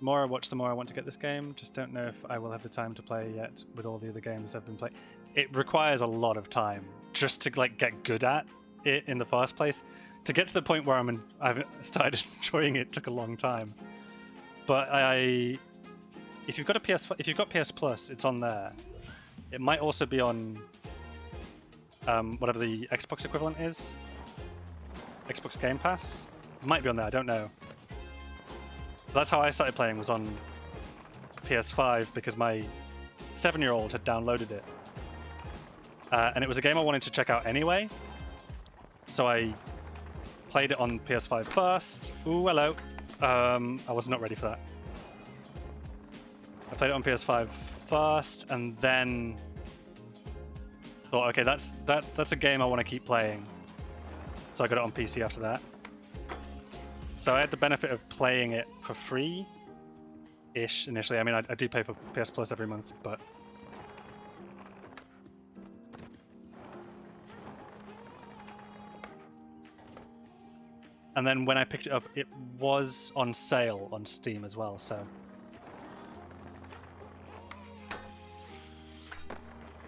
more I watch, the more I want to get this game. Just don't know if I will have the time to play yet with all the other games I've been playing. It requires a lot of time just to like get good at it in the first place. To get to the point where I've started enjoying it took a long time. But if you've got PS Plus, it's on there. It might also be on whatever the Xbox equivalent is. Xbox Game Pass. It might be on there, I don't know. But that's how I started playing, was on PS5 because my 7-year-old had downloaded it. And it was a game I wanted to check out anyway. So I played it on PS5 first. Ooh, hello. I was not ready for that. I played it on PS5 first, and then thought, okay, that's a game I want to keep playing. So I got it on PC after that. So I had the benefit of playing it for free-ish initially. I mean, I do pay for PS Plus every month, but and then when I picked it up, it was on sale on Steam as well, so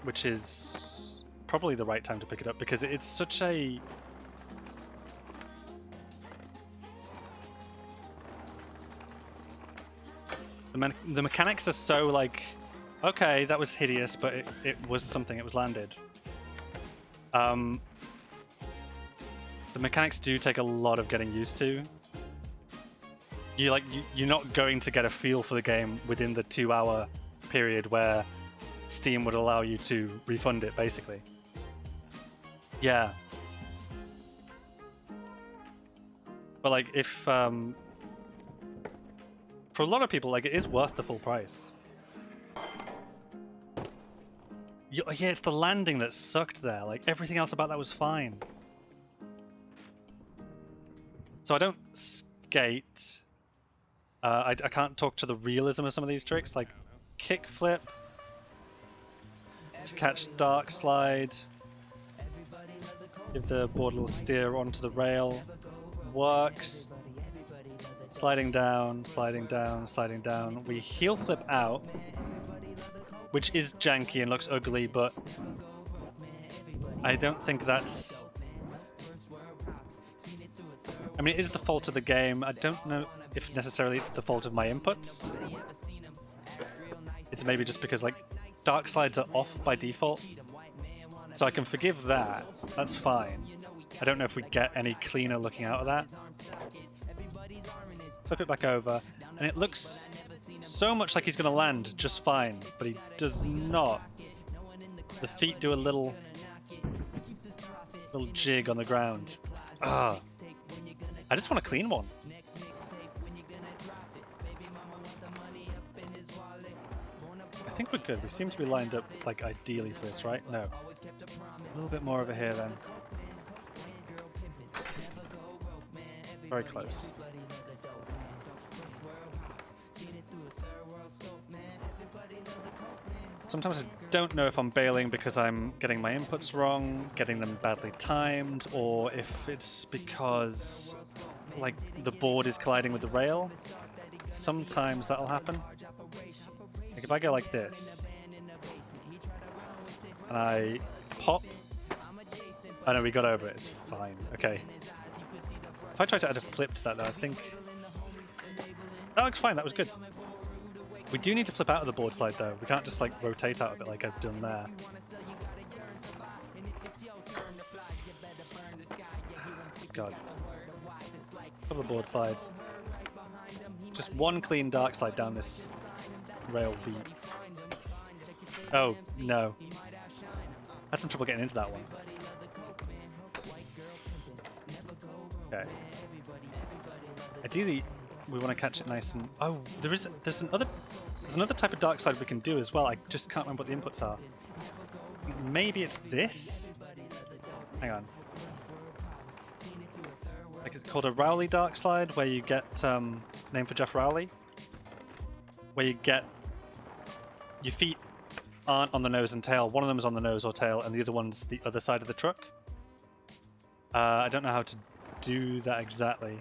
which is probably the right time to pick it up because it's such a the mechanics are so like, okay, that was hideous, but it was something, it was landed. The mechanics do take a lot of getting used to. You're not going to get a feel for the game within the 2-hour period where Steam would allow you to refund it, basically. Yeah. But like, if for a lot of people, like, it is worth the full price. Yeah, it's the landing that sucked there. Like, everything else about that was fine. So I don't skate. I can't talk to the realism of some of these tricks, like kickflip to catch dark slide. Give the board a little steer onto the rail. Works. Sliding down, sliding down, sliding down. We heel flip out, which is janky and looks ugly, but I don't think that's... I mean, it is the fault of the game. I don't know if necessarily it's the fault of my inputs. It's maybe just because, like, dark slides are off by default. So I can forgive that. That's fine. I don't know if we get any cleaner looking out of that. Flip it back over, and it looks so much like he's going to land just fine, but he does not. The feet do a little jig on the ground. Ah, I just want a clean one. I think we're good. We seem to be lined up like ideally for this, right? No. A little bit more over here then. Very close. Sometimes I don't know if I'm bailing because I'm getting my inputs wrong, getting them badly timed, or if it's because, like, the board is colliding with the rail. Sometimes that'll happen. Like, if I go like this, and I pop... Oh no, we got over it, it's fine. Okay. If I try to add a flip to that though, I think... That looks fine, that was good. We do need to flip out of the board slide though. We can't just like rotate out of it like I've done there. God. Couple of board slides. Just one clean dark slide down this rail beat. Oh, no. Had some trouble getting into that one. Okay. Ideally, we want to catch it nice and... Oh, there's another type of dark slide we can do as well. I just can't remember what the inputs are. Maybe it's this? Hang on. Like, it's called a Rowley dark slide, where you get name for Jeff Rowley, where you get your feet aren't on the nose and tail. One of them is on the nose or tail, and the other one's the other side of the truck. I don't know how to do that exactly.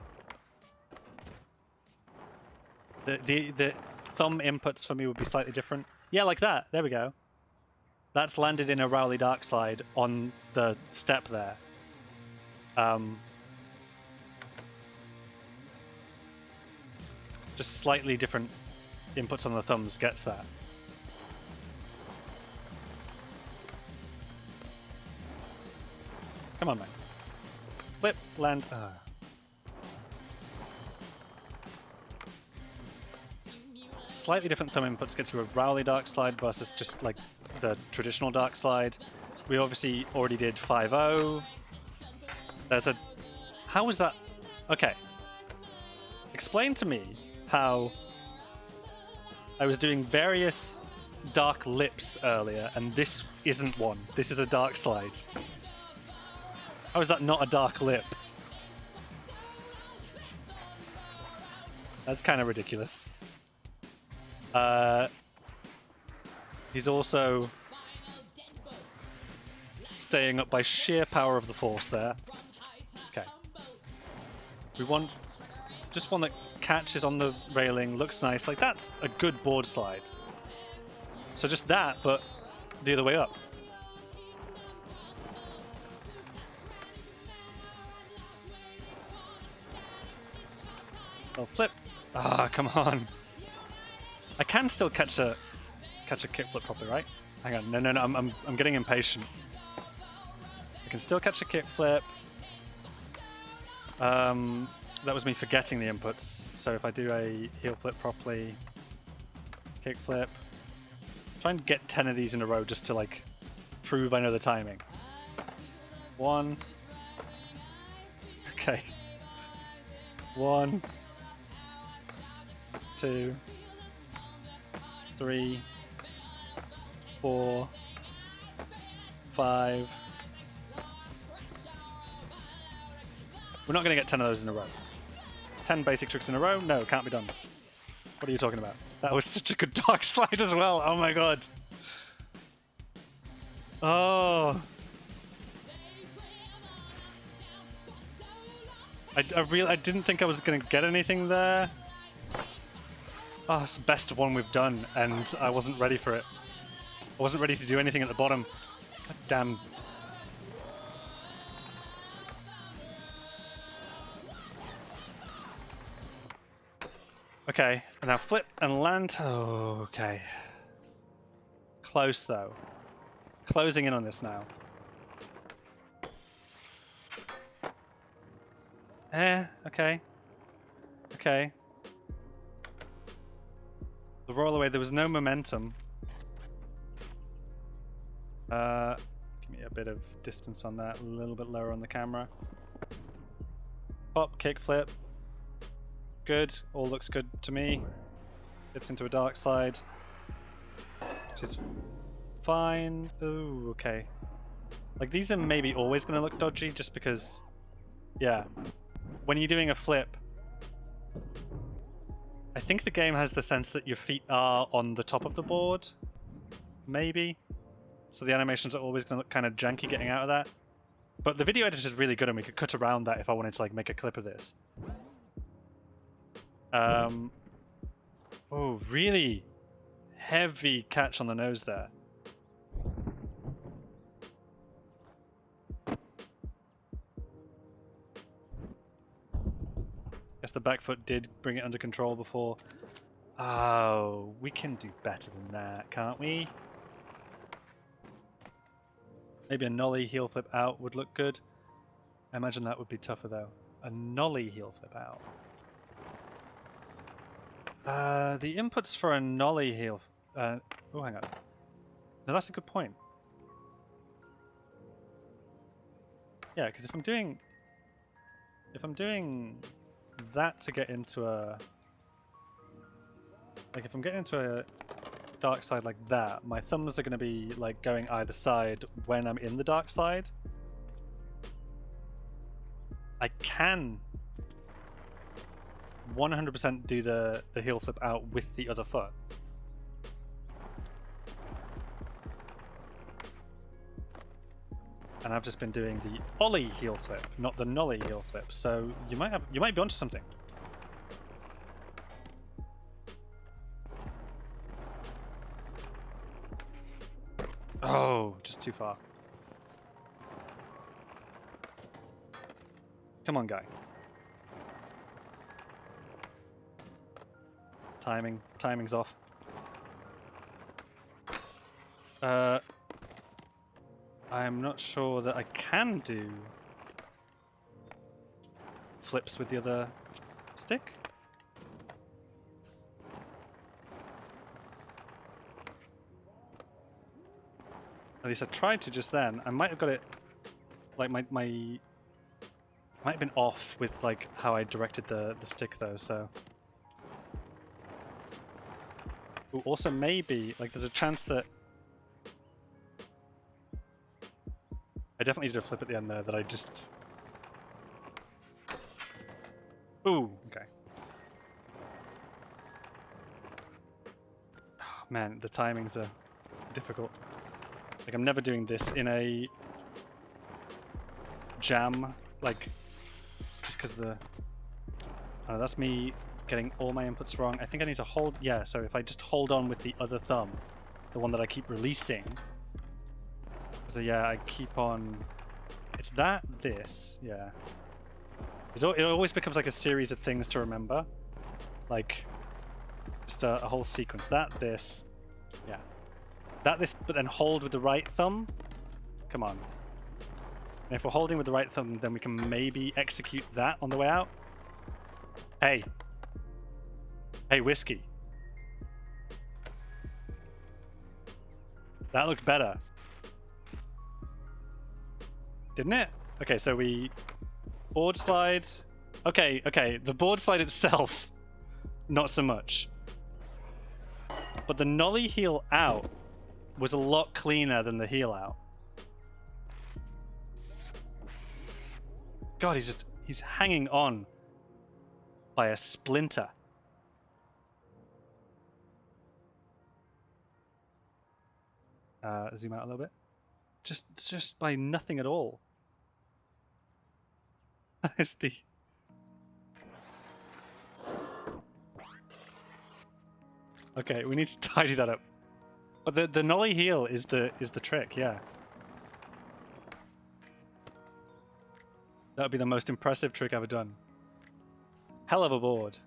The thumb inputs for me would be slightly different. Yeah, like that. There we go. That's landed in a Rowley Dark Slide on the step there. Just slightly different inputs on the thumbs gets that. Come on, man. Flip, land. Slightly different thumb inputs gets you a Rowley Dark Slide versus just like the traditional Dark Slide. We obviously already did 5-0. There's a... How was that? Okay. Explain to me how I was doing various dark lips earlier and this isn't one. This is a Dark Slide. How is that not a dark lip? That's kind of ridiculous. He's also staying up by sheer power of the force there. Okay. We want just one that catches on the railing, looks nice. Like, that's a good board slide. So just that, but the other way up. Oh, flip. Ah, come on. I can still catch a kickflip properly, right? Hang on. No. I'm getting impatient. I can still catch a kickflip. That was me forgetting the inputs. So if I do a heel flip properly, kickflip, try and get 10 of these in a row just to like prove I know the timing. 1. Okay. 1, 2, 3, 4, 5. We're not going to get 10 of those in a row. 10 basic tricks in a row? No, can't be done. What are you talking about? That was such a good Dark Slide as well. Oh my god. Oh. I didn't think I was going to get anything there. Oh, it's the best one we've done, and I wasn't ready for it. I wasn't ready to do anything at the bottom. God damn. Okay, and now flip and land. Oh, okay. Close, though. Closing in on this now. Okay. Okay. The roll away, there was no momentum. Give me a bit of distance on that, a little bit lower on the camera. Pop, kick, flip. Good, all looks good to me. Gets into a Dark Slide, which is fine. Ooh, okay. Like, these are maybe always going to look dodgy just because, yeah. When you're doing a flip, I think the game has the sense that your feet are on the top of the board, maybe. So the animations are always going to look kind of janky getting out of that. But the video editor is really good and we could cut around that if I wanted to like make a clip of this. Oh, really heavy catch on the nose there. Guess the back foot did bring it under control before. Oh, we can do better than that, can't we? Maybe a nollie heel flip out would look good. I imagine that would be tougher though. A nollie heel flip out. The inputs for a nollie heel... oh, hang on. No, that's a good point. Yeah, because if I'm doing that to get into a... Like, if I'm getting into a Dark Slide like that, my thumbs are going to be, like, going either side when I'm in the Dark Slide. I can 100% do the heel flip out with the other foot. And I've just been doing the ollie heel flip, not the nollie heel flip. So you might be onto something. Oh, just too far. Come on, guy. Timing's off. I'm not sure that I can do flips with the other stick. At least I tried to just then. I might have got it, like my might have been off with like how I directed the stick though. So ooh, also maybe like there's a chance that I definitely did a flip at the end there that I just. Ooh, okay. Oh, man, the timings are difficult. Like, I'm never doing this in a jam, like, just because the... that's me getting all my inputs wrong. I think I need to hold... Yeah, so if I just hold on with the other thumb, the one that I keep releasing... So yeah, I keep on... It's this, yeah. It always becomes like a series of things to remember. Like, just a whole sequence. This, yeah. This, but then hold with the right thumb. Come on. And if we're holding with the right thumb, then we can maybe execute that on the way out. Hey. Hey, Whiskey. That looked better. Didn't it? Okay, so we... Board slide. Okay, the board slide itself, not so much. But the nollie heel out was a lot cleaner than the heel out. God, he's hanging on by a splinter. Zoom out a little bit. Just by nothing at all. Is the... Okay, we need to tidy that up. But the nollie heel is the trick, yeah. That would be the most impressive trick I've ever done. Hell of a board.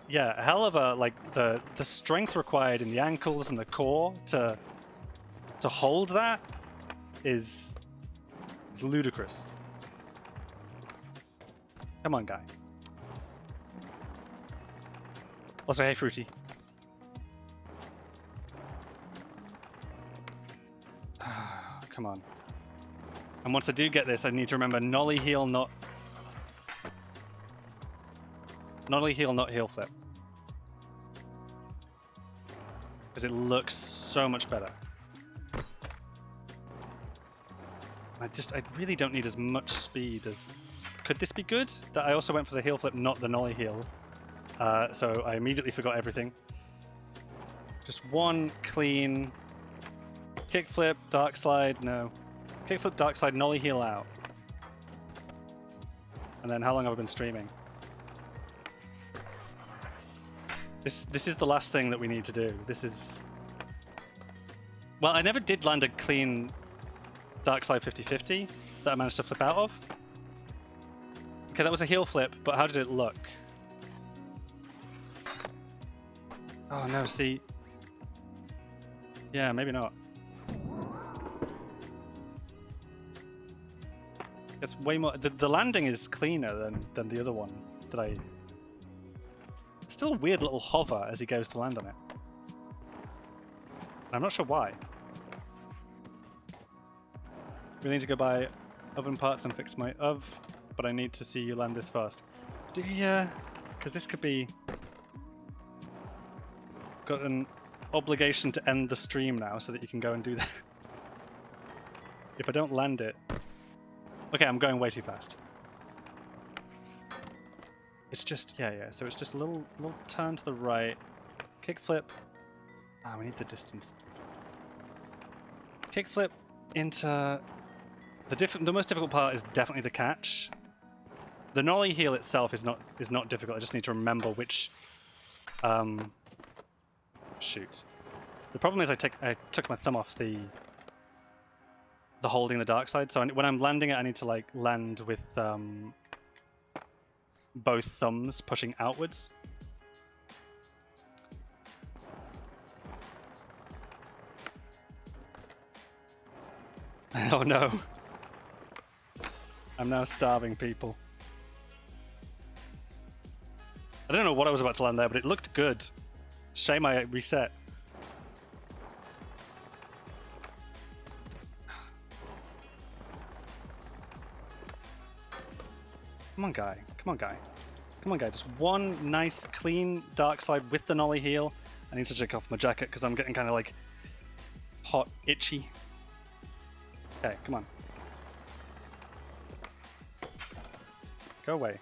Yeah, hell of a, like, the strength required in the ankles and the core to hold that is ludicrous. Come on, guy. Also, hey, Fruity. Come on. And once I do get this, I need to remember nollie heel, not... Nollie heel, not heel flip. Because it looks so much better. I really don't need as much speed as... Could this be good? That I also went for the heel flip, not the nollie heel. So I immediately forgot everything. Just one clean kick flip, dark slide, no. Kick flip, dark slide, nollie heel out. And then how long have I been streaming? This is the last thing that we need to do. This is... Well, I never did land a clean dark slide 50-50 that I managed to flip out of. Okay, that was a heel flip, but how did it look? Oh no, see... Yeah, maybe not. It's way more... The landing is cleaner than the other one that I... It's still a weird little hover as he goes to land on it. I'm not sure why. We need to go buy oven parts and fix my oven, but I need to see you land this first. Do you? Because this could be... Got an obligation to end the stream now so that you can go and do that. If I don't land it... Okay, I'm going way too fast. It's just, yeah, so it's just a little turn to the right. Kick flip. Ah, we need the distance. Kick flip into... The most difficult part is definitely the catch. The nollie heel itself is not difficult. I just need to remember which... Shoot. The problem is I took my thumb off the the holding the dark side. So when I'm landing it, I need to like land with both thumbs pushing outwards. Oh no. I'm now starving people. I don't know what I was about to land there, but it looked good. Shame I reset. Come on, guy. Come on, guy. Come on, guy. Just one nice, clean dark slide with the nollie heal. I need to take off my jacket because I'm getting kind of like hot, itchy. Okay, come on. Go away.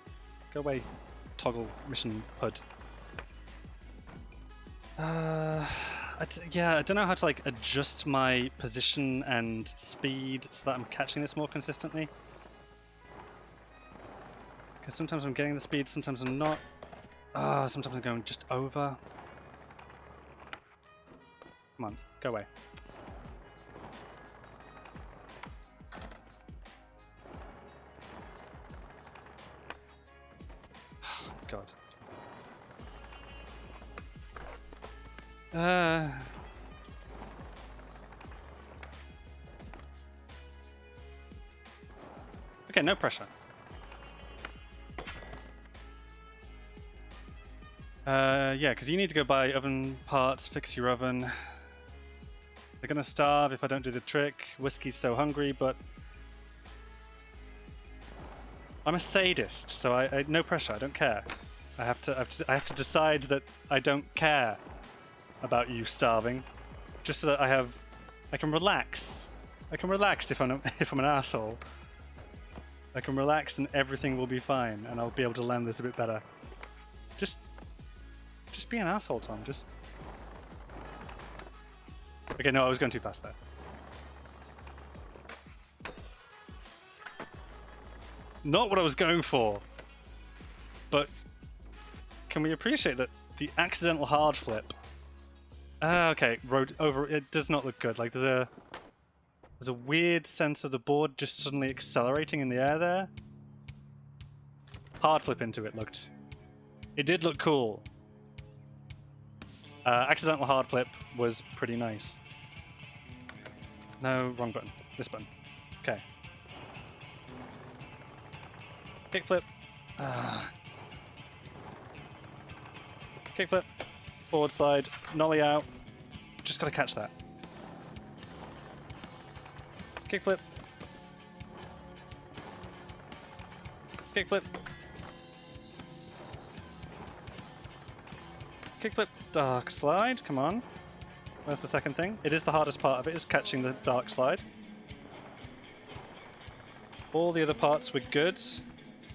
Go away, toggle mission hood. Yeah, I don't know how to like adjust my position and speed so that I'm catching this more consistently. Because sometimes I'm getting the speed, sometimes I'm not. Sometimes I'm going just over. Come on, go away. God. Okay, no pressure. Yeah, because you need to go buy oven parts, fix your oven. They're gonna starve if I don't do the trick. Whiskey's so hungry, but I'm a sadist, so I no pressure. I don't care. I have to decide that I don't care about you starving, just so that I can relax. I can relax if I'm an asshole. I can relax and everything will be fine, and I'll be able to land this a bit better. Just be an asshole, Tom. Just. Okay, no, I was going too fast there. Not what I was going for. But can we appreciate that the accidental hard flip? Okay, road over. It does not look good. Like there's a weird sense of the board just suddenly accelerating in the air there. Hard flip into it looked. It did look cool. Accidental hard flip was pretty nice. No, wrong button. This button. Okay. Kickflip. Kickflip. Forward slide. Nollie out. Just gotta catch that. Kickflip. Kickflip. Kickflip. Dark slide. Come on. Where's the second thing? It is the hardest part of it, is catching the dark slide. All the other parts were good,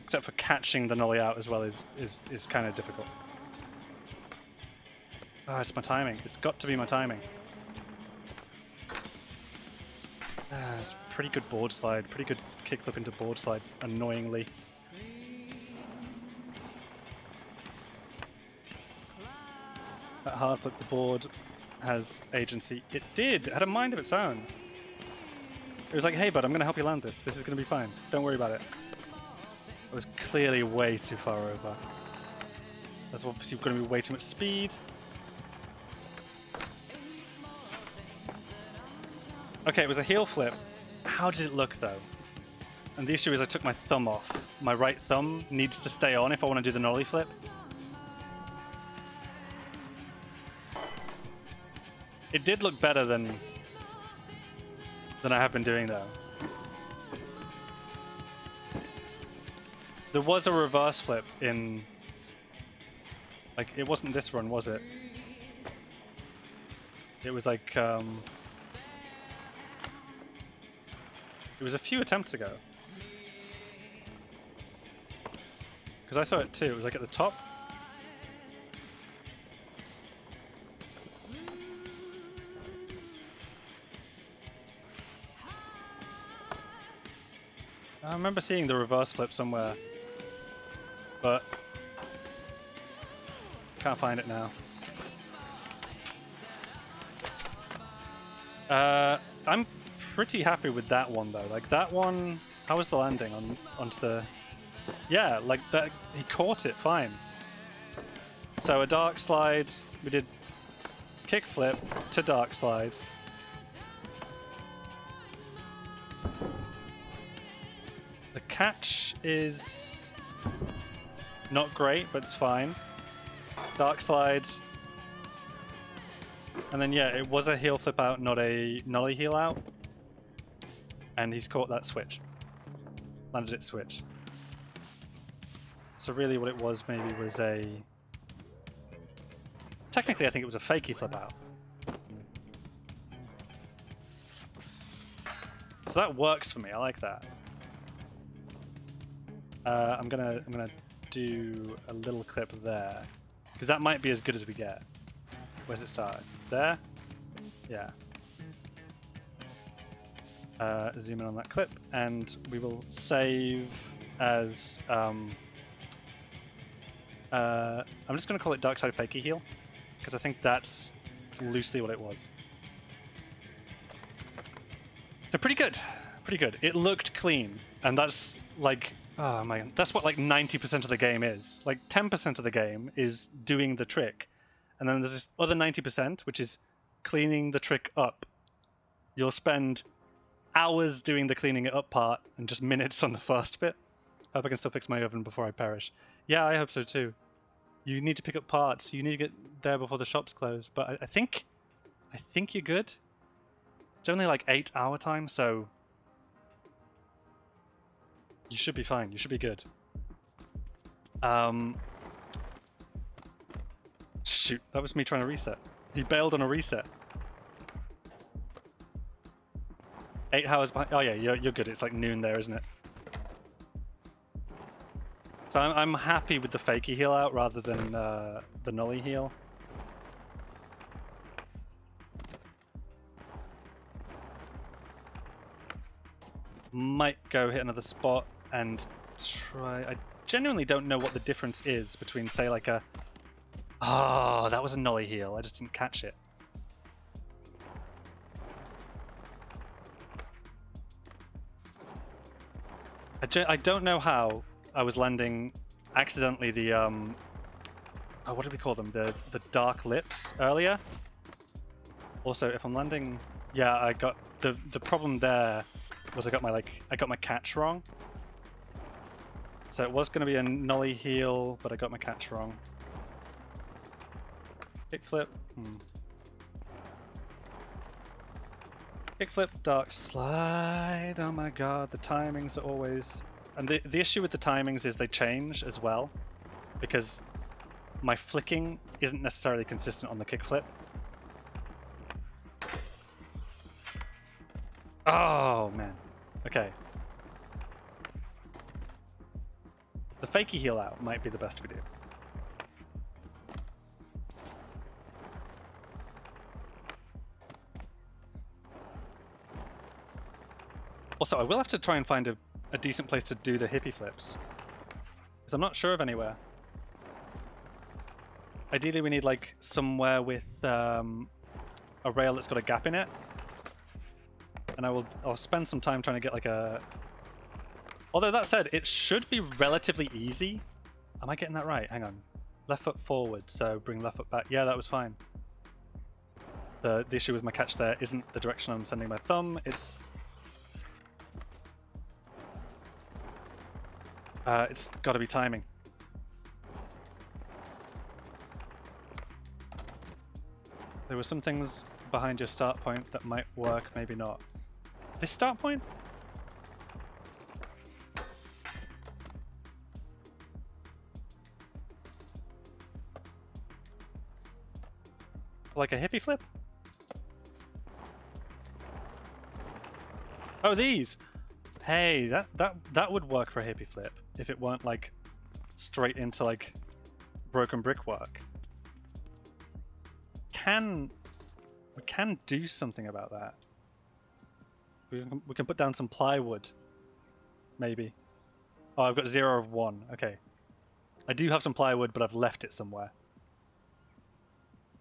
except for catching the nollie out as well is kind of difficult. Oh, it's my timing. It's got to be my timing. It's pretty good board slide. Pretty good kickflip into board slide, annoyingly. That hard flip the board has agency. It did! It had a mind of its own. It was like, hey bud, I'm going to help you land this. This is going to be fine. Don't worry about it. I was clearly way too far over. That's obviously going to be way too much speed. Okay, it was a heel flip. How did it look though? And the issue is I took my thumb off. My right thumb needs to stay on if I want to do the nollie flip. It did look better than I have been doing though. There was a reverse flip in, like, it wasn't this run, was it? It was like, it was a few attempts ago. Because I saw it too, it was like at the top. I remember seeing the reverse flip somewhere, but can't find it now. pretty happy with that one though. Like that one, how was the landing onto the? Yeah, like that. He caught it fine. So a dark slide. We did kick flip to dark slide. The catch is not great, but it's fine. Dark slide. And then, yeah, it was a heel flip out, not a nollie heel out. And he's caught that switch. Landed it switch. So really what it was maybe was a... Technically, I think it was a fakey flip out. So that works for me. I like that. I'm gonna do a little clip there, because that might be as good as we get. Where's it start? There? Yeah. Zoom in on that clip, and we will save as... I'm just going to call it Dark Side Fakey Heel, because I think that's loosely what it was. So pretty good. Pretty good. It looked clean, and that's like... Oh man, that's what like 90% of the game is. Like 10% of the game is doing the trick. And then there's this other 90%, which is cleaning the trick up. You'll spend hours doing the cleaning it up part and just minutes on the first bit. Hope I can still fix my oven before I perish. Yeah, I hope so too. You need to pick up parts. You need to get there before the shops close. But I think you're good. It's only like 8-hour time, so you should be fine. You should be good. Shoot, that was me trying to reset. He bailed on a reset. 8 hours behind. Oh yeah, you're good. It's like noon there, isn't it? So I'm happy with the fakey heel out rather than the nollie heel. Might go hit another spot and try... I genuinely don't know what the difference is between, say, like a... Oh, that was a nollie heel. I just didn't catch it. I don't know how I was landing accidentally the... Oh, what did we call them? The dark lips earlier. Also, if I'm landing... Yeah, I got... The problem there was I got my catch wrong. So it was going to be a nollie heel, but I got my catch wrong. Kickflip. Kickflip, dark slide. Oh my god, the timings are always... And the issue with the timings is they change as well, because my flicking isn't necessarily consistent on the kickflip. Oh man. Okay. The fakey heel out might be the best we do. Also, I will have to try and find a decent place to do the hippie flips, because I'm not sure of anywhere. Ideally, we need like somewhere with a rail that's got a gap in it, and I'll spend some time trying to get like a... Although that said, it should be relatively easy. Am I getting that right? Hang on. Left foot forward, so bring left foot back. Yeah, that was fine. The issue with my catch there isn't the direction I'm sending my thumb, it's got to be timing. There were some things behind your start point that might work, maybe not. This start point? Like a hippie flip? Oh, these! Hey, that would work for a hippie flip if it weren't like straight into like broken brickwork. We can do something about that. We can put down some plywood, maybe. Oh, I've got 0 of 1. Okay, I do have some plywood, but I've left it somewhere.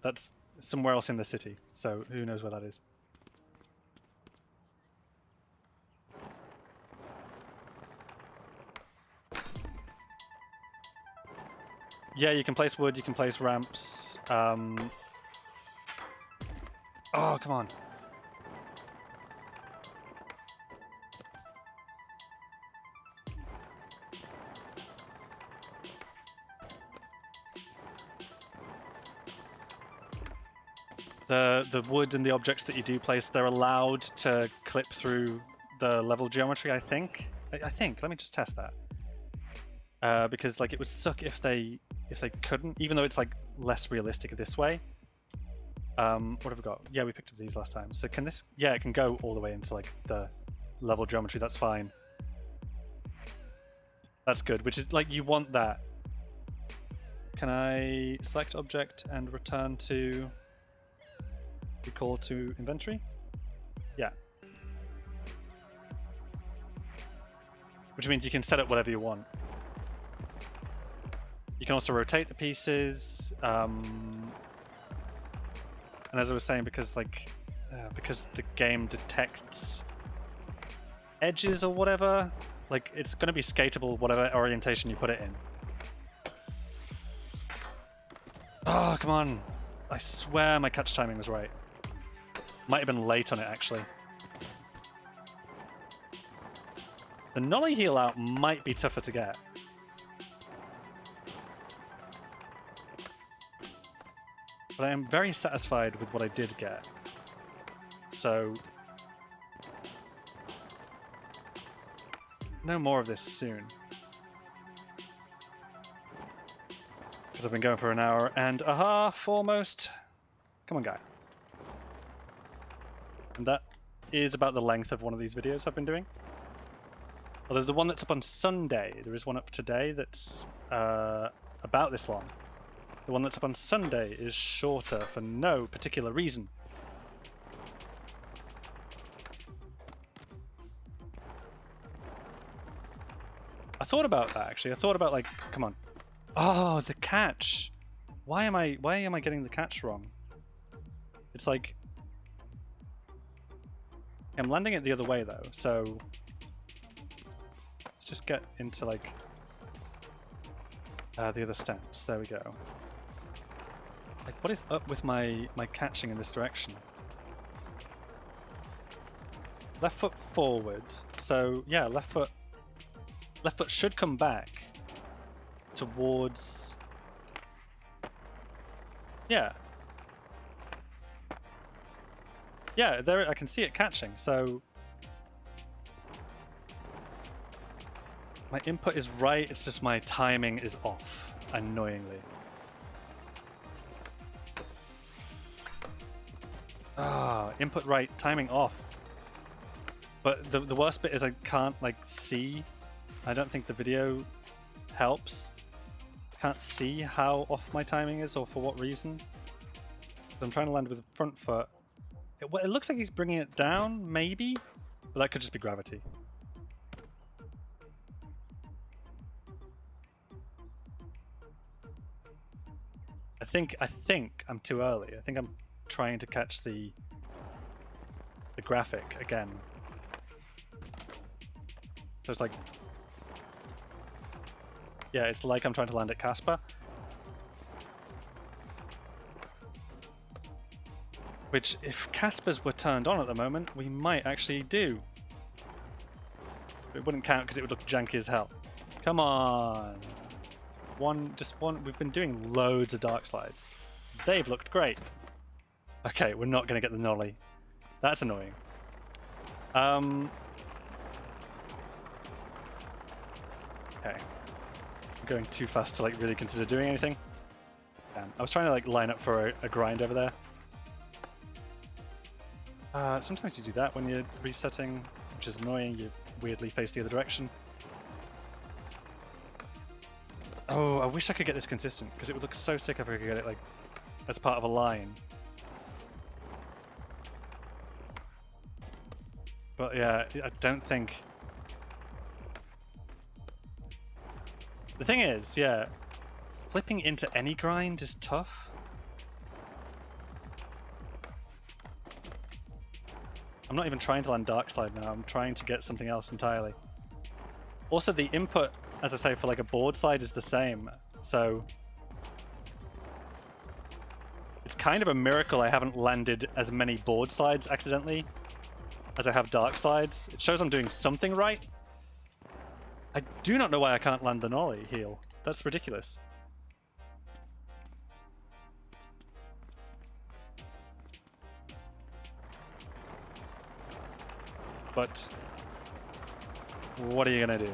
That's somewhere else in the city, so who knows where that is. Yeah, you can place wood, you can place ramps. Oh, come on. The wood and the objects that you do place, they're allowed to clip through the level geometry, I think. I think. Let me just test that. Because like it would suck if they couldn't, even though it's like less realistic this way. What have we got? Yeah, we picked up these last time. So can this? Yeah, it can go all the way into like the level geometry. That's fine. That's good. Which is like you want that. Can I select object and return to? Recall to inventory? Yeah. Which means you can set up whatever you want. You can also rotate the pieces. And as I was saying, because the game detects edges or whatever, like it's going to be skatable whatever orientation you put it in. Oh, come on. I swear my catch timing was right. Might have been late on it, actually. The nollie heal out might be tougher to get. But I am very satisfied with what I did get. So... no more of this soon. Because I've been going for an hour and a half almost. Come on, guy. And that is about the length of one of these videos I've been doing. Although the one that's up on Sunday, there is one up today that's about this long. The one that's up on Sunday is shorter for no particular reason. I thought about that actually. I thought about like, come on. Oh, the catch. Why am I getting the catch wrong? It's like I'm landing it the other way though, so let's just get into like the other stance. There we go. Like, what is up with my catching in this direction? Left foot forwards. So yeah, left foot should come back towards. Yeah. Yeah, there I can see it catching, so my input is right, it's just my timing is off, annoyingly. Ah, input right, timing off. But the worst bit is I can't like see. I don't think the video helps. Can't see how off my timing is or for what reason. I'm trying to land with the front foot. It looks like he's bringing it down, maybe? But that could just be gravity. I think I'm too early. I think I'm trying to catch the graphic again. So it's like... yeah, it's like I'm trying to land at Casper. Which, if Caspers were turned on at the moment, we might actually do. It wouldn't count because it would look janky as hell. Come on. Just one. We've been doing loads of dark slides. They've looked great. Okay, we're not going to get the nollie. That's annoying. Okay. I'm going too fast to like really consider doing anything. Damn. I was trying to like line up for a grind over there. Sometimes you do that when you're resetting, which is annoying. You weirdly face the other direction. Oh, I wish I could get this consistent, because it would look so sick if I could get it like as part of a line. But yeah, I don't think... The thing is, yeah, flipping into any grind is tough. I'm not even trying to land Dark Slide now, I'm trying to get something else entirely. Also, the input, as I say, for like a board slide is the same, so kind of a miracle I haven't landed as many board slides accidentally as I have dark slides. It shows I'm doing something right. I do not know why I can't land the nollie heal. That's ridiculous. But what are you gonna do?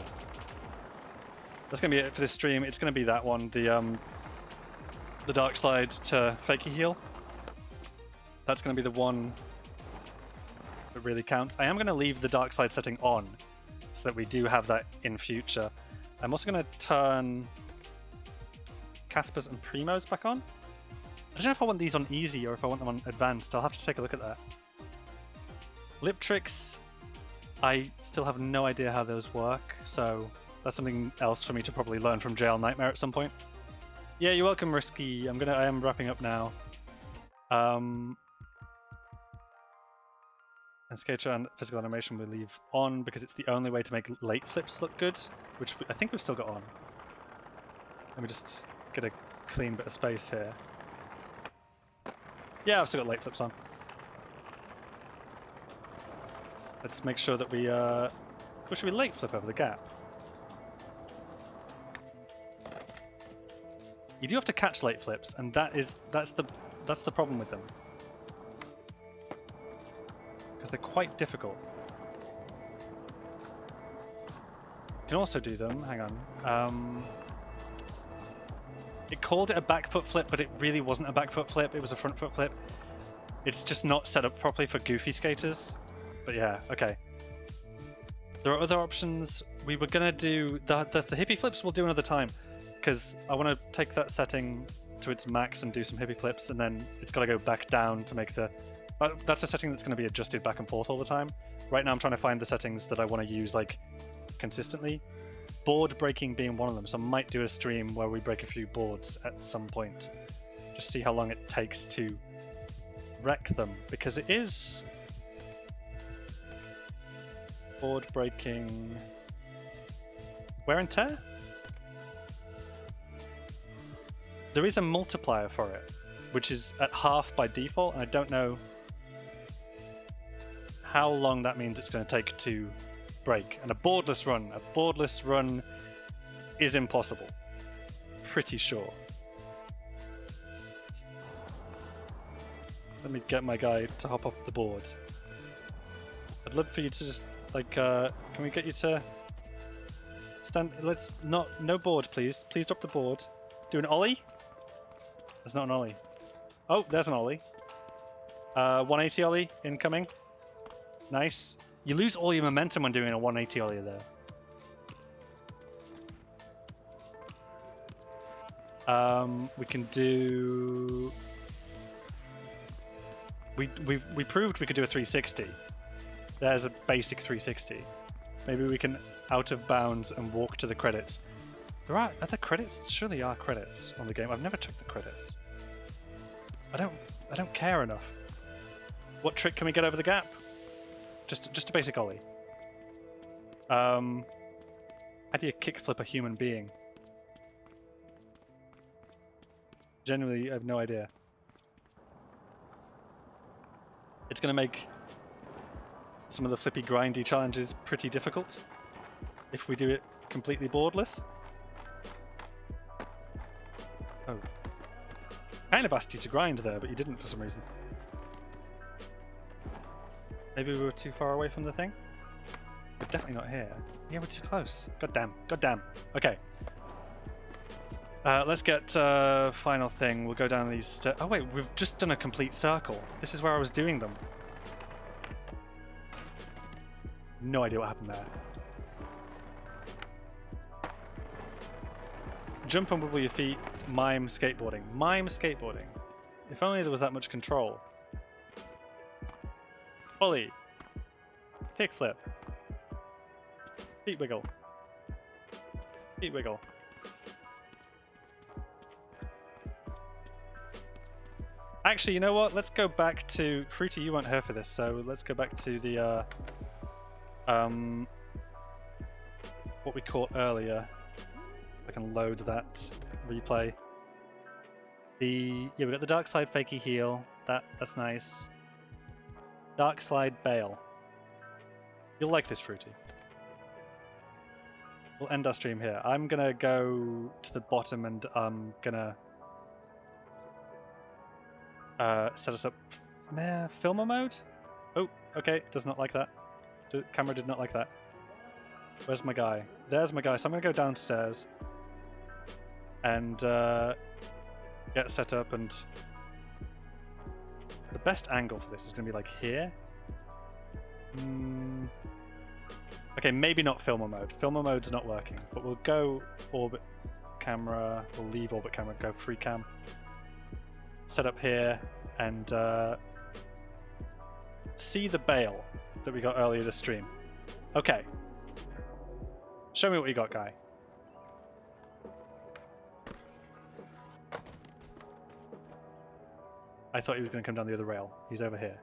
That's gonna be it for this stream. It's gonna be that one, the dark slides to fakey heal. That's gonna be the one that really counts. I am gonna leave the dark slide setting on so that we do have that in future. I'm also gonna turn Casper's and Primo's back on. I don't know if I want these on easy or if I want them on advanced. I'll have to take a look at that. Lip tricks, I still have no idea how those work, so that's something else for me to probably learn from Jail Nightmare at some point. Yeah, you're welcome, Risky. I am wrapping up now. And Skater and Physical Animation we leave on because it's the only way to make late flips look good, which I think we've still got on. Let me just get a clean bit of space here. Yeah, I've still got late flips on. Let's make sure that we, should we late flip over the gap? You do have to catch late flips, and that's the problem with them. Because they're quite difficult. You can also do them, hang on. It called it a back foot flip, but it really wasn't a back foot flip, it was a front foot flip. It's just not set up properly for goofy skaters. But yeah, okay. There are other options. We were gonna do the hippie flips we'll do another time, because I want to take that setting to its max and do some hippie flips, and then it's got to go back down to make the... that's a setting that's going to be adjusted back and forth all the time. Right now I'm trying to find the settings that I want to use like consistently. Board breaking being one of them, so I might do a stream where we break a few boards at some point. Just see how long it takes to wreck them, because it is... board breaking... wear and tear? There is a multiplier for it, which is at half by default, and I don't know how long that means it's going to take to break. And a boardless run is impossible. Pretty sure. Let me get my guy to hop off the board. I'd love for you to just, like, can we get you to stand? Let's not, no board, please. Please drop the board. Do an ollie. There's not an ollie. Oh, there's an ollie. 180 ollie incoming. Nice. You lose all your momentum when doing a 180 ollie there. We can do... We proved we could do a 360. There's a basic 360. Maybe we can out of bounds and walk to the credits. Are there credits? Surely are credits on the game. I've never checked the credits. I don't care enough. What trick can we get over the gap? Just a basic ollie. How do you kickflip a human being? Genuinely, I have no idea. It's going to make some of the flippy grindy challenges pretty difficult if we do it completely boardless. Oh. Kind of asked you to grind there, but you didn't for some reason. Maybe we were too far away from the thing? We're definitely not here. Yeah, we're too close. God damn. Okay. Let's get final thing. We'll go down these steps. Oh wait, we've just done a complete circle. This is where I was doing them. No idea what happened there. Jump and wibble your feet. Mime skateboarding. Mime skateboarding. If only there was that much control. Ollie. Kickflip. Feet wiggle. Feet wiggle. Actually, you know what? Let's go back to... Fruity, you weren't here for this, so let's go back to the... what we caught earlier. If I can load that replay. we got the Dark Slide Fakey Heal. That's nice. Dark Slide Bail. You'll like this, Fruity. We'll end our stream here. I'm gonna go to the bottom and I'm gonna set us up. Filmer mode? Oh, okay. Does not like that. Camera did not like that. Where's my guy? There's my guy. So I'm gonna go downstairs and get set up. And the best angle for this is gonna be like here. Okay, maybe not filmer mode. Filmer mode's not working, but we'll go orbit camera. We'll leave orbit camera, go free cam. Set up here and see the bail that we got earlier this stream. Okay. Show me what you got, guy. I thought he was going to come down the other rail. He's over here.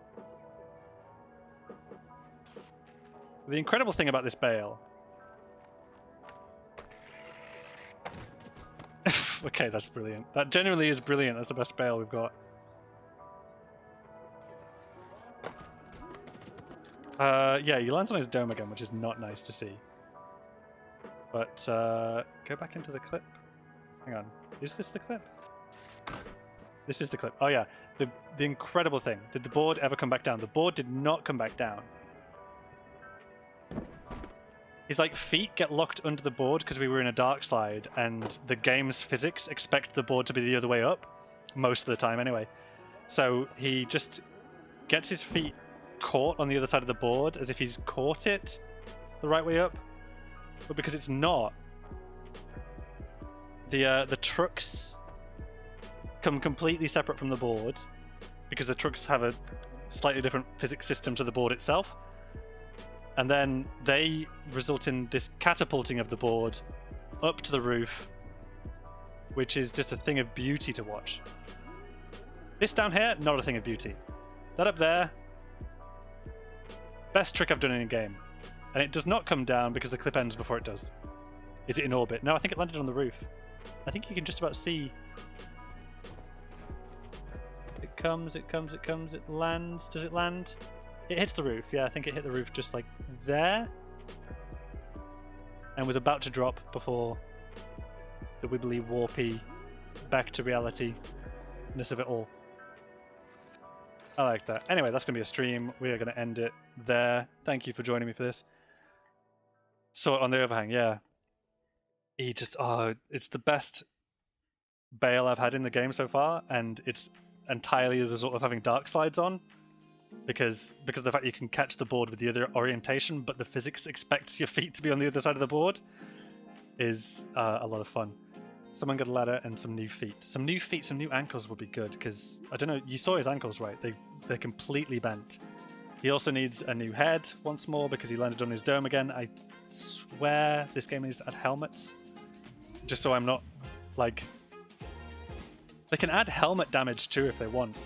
The incredible thing about this bail... Okay, that's brilliant. That genuinely is brilliant. That's the best bail we've got. Yeah, he lands on his dome again, which is not nice to see. But go back into the clip. Hang on. Is this the clip? This is the clip. Oh yeah. The incredible thing. Did the board ever come back down? The board did not come back down. His like feet get locked under the board because we were in a dark slide, and the game's physics expect the board to be the other way up most of the time anyway. So he just gets his feet caught on the other side of the board as if he's caught it the right way up, but because it's not, the trucks come completely separate from the board because the trucks have a slightly different physics system to the board itself. And then they result in this catapulting of the board up to the roof, which is just a thing of beauty to watch. This down here, not a thing of beauty. That up there, best trick I've done in a game. And it does not come down because the clip ends before it does. Is it in orbit? No, I think it landed on the roof. I think you can just about see. It comes, it comes, it comes, it lands. Does it land? It hits the roof. Yeah, I think it hit the roof just like there. And was about to drop before the wibbly warpy back to reality-ness of it all. I like that. Anyway, that's going to be a stream. We are going to end it there. Thank you for joining me for this. So on the overhang, yeah. He just, it's the best bail I've had in the game so far, and it's entirely the result of having dark slides on. Because of the fact you can catch the board with the other orientation, but the physics expects your feet to be on the other side of the board, is a lot of fun. Someone got a ladder and some new feet. Some new feet, some new ankles would be good, because, I don't know, you saw his ankles, right? They're completely bent. He also needs a new head once more, because he landed on his dome again. I swear this game needs to add helmets. Just so I'm not, like... They can add helmet damage too if they want.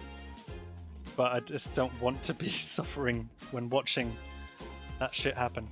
But I just don't want to be suffering when watching that shit happen.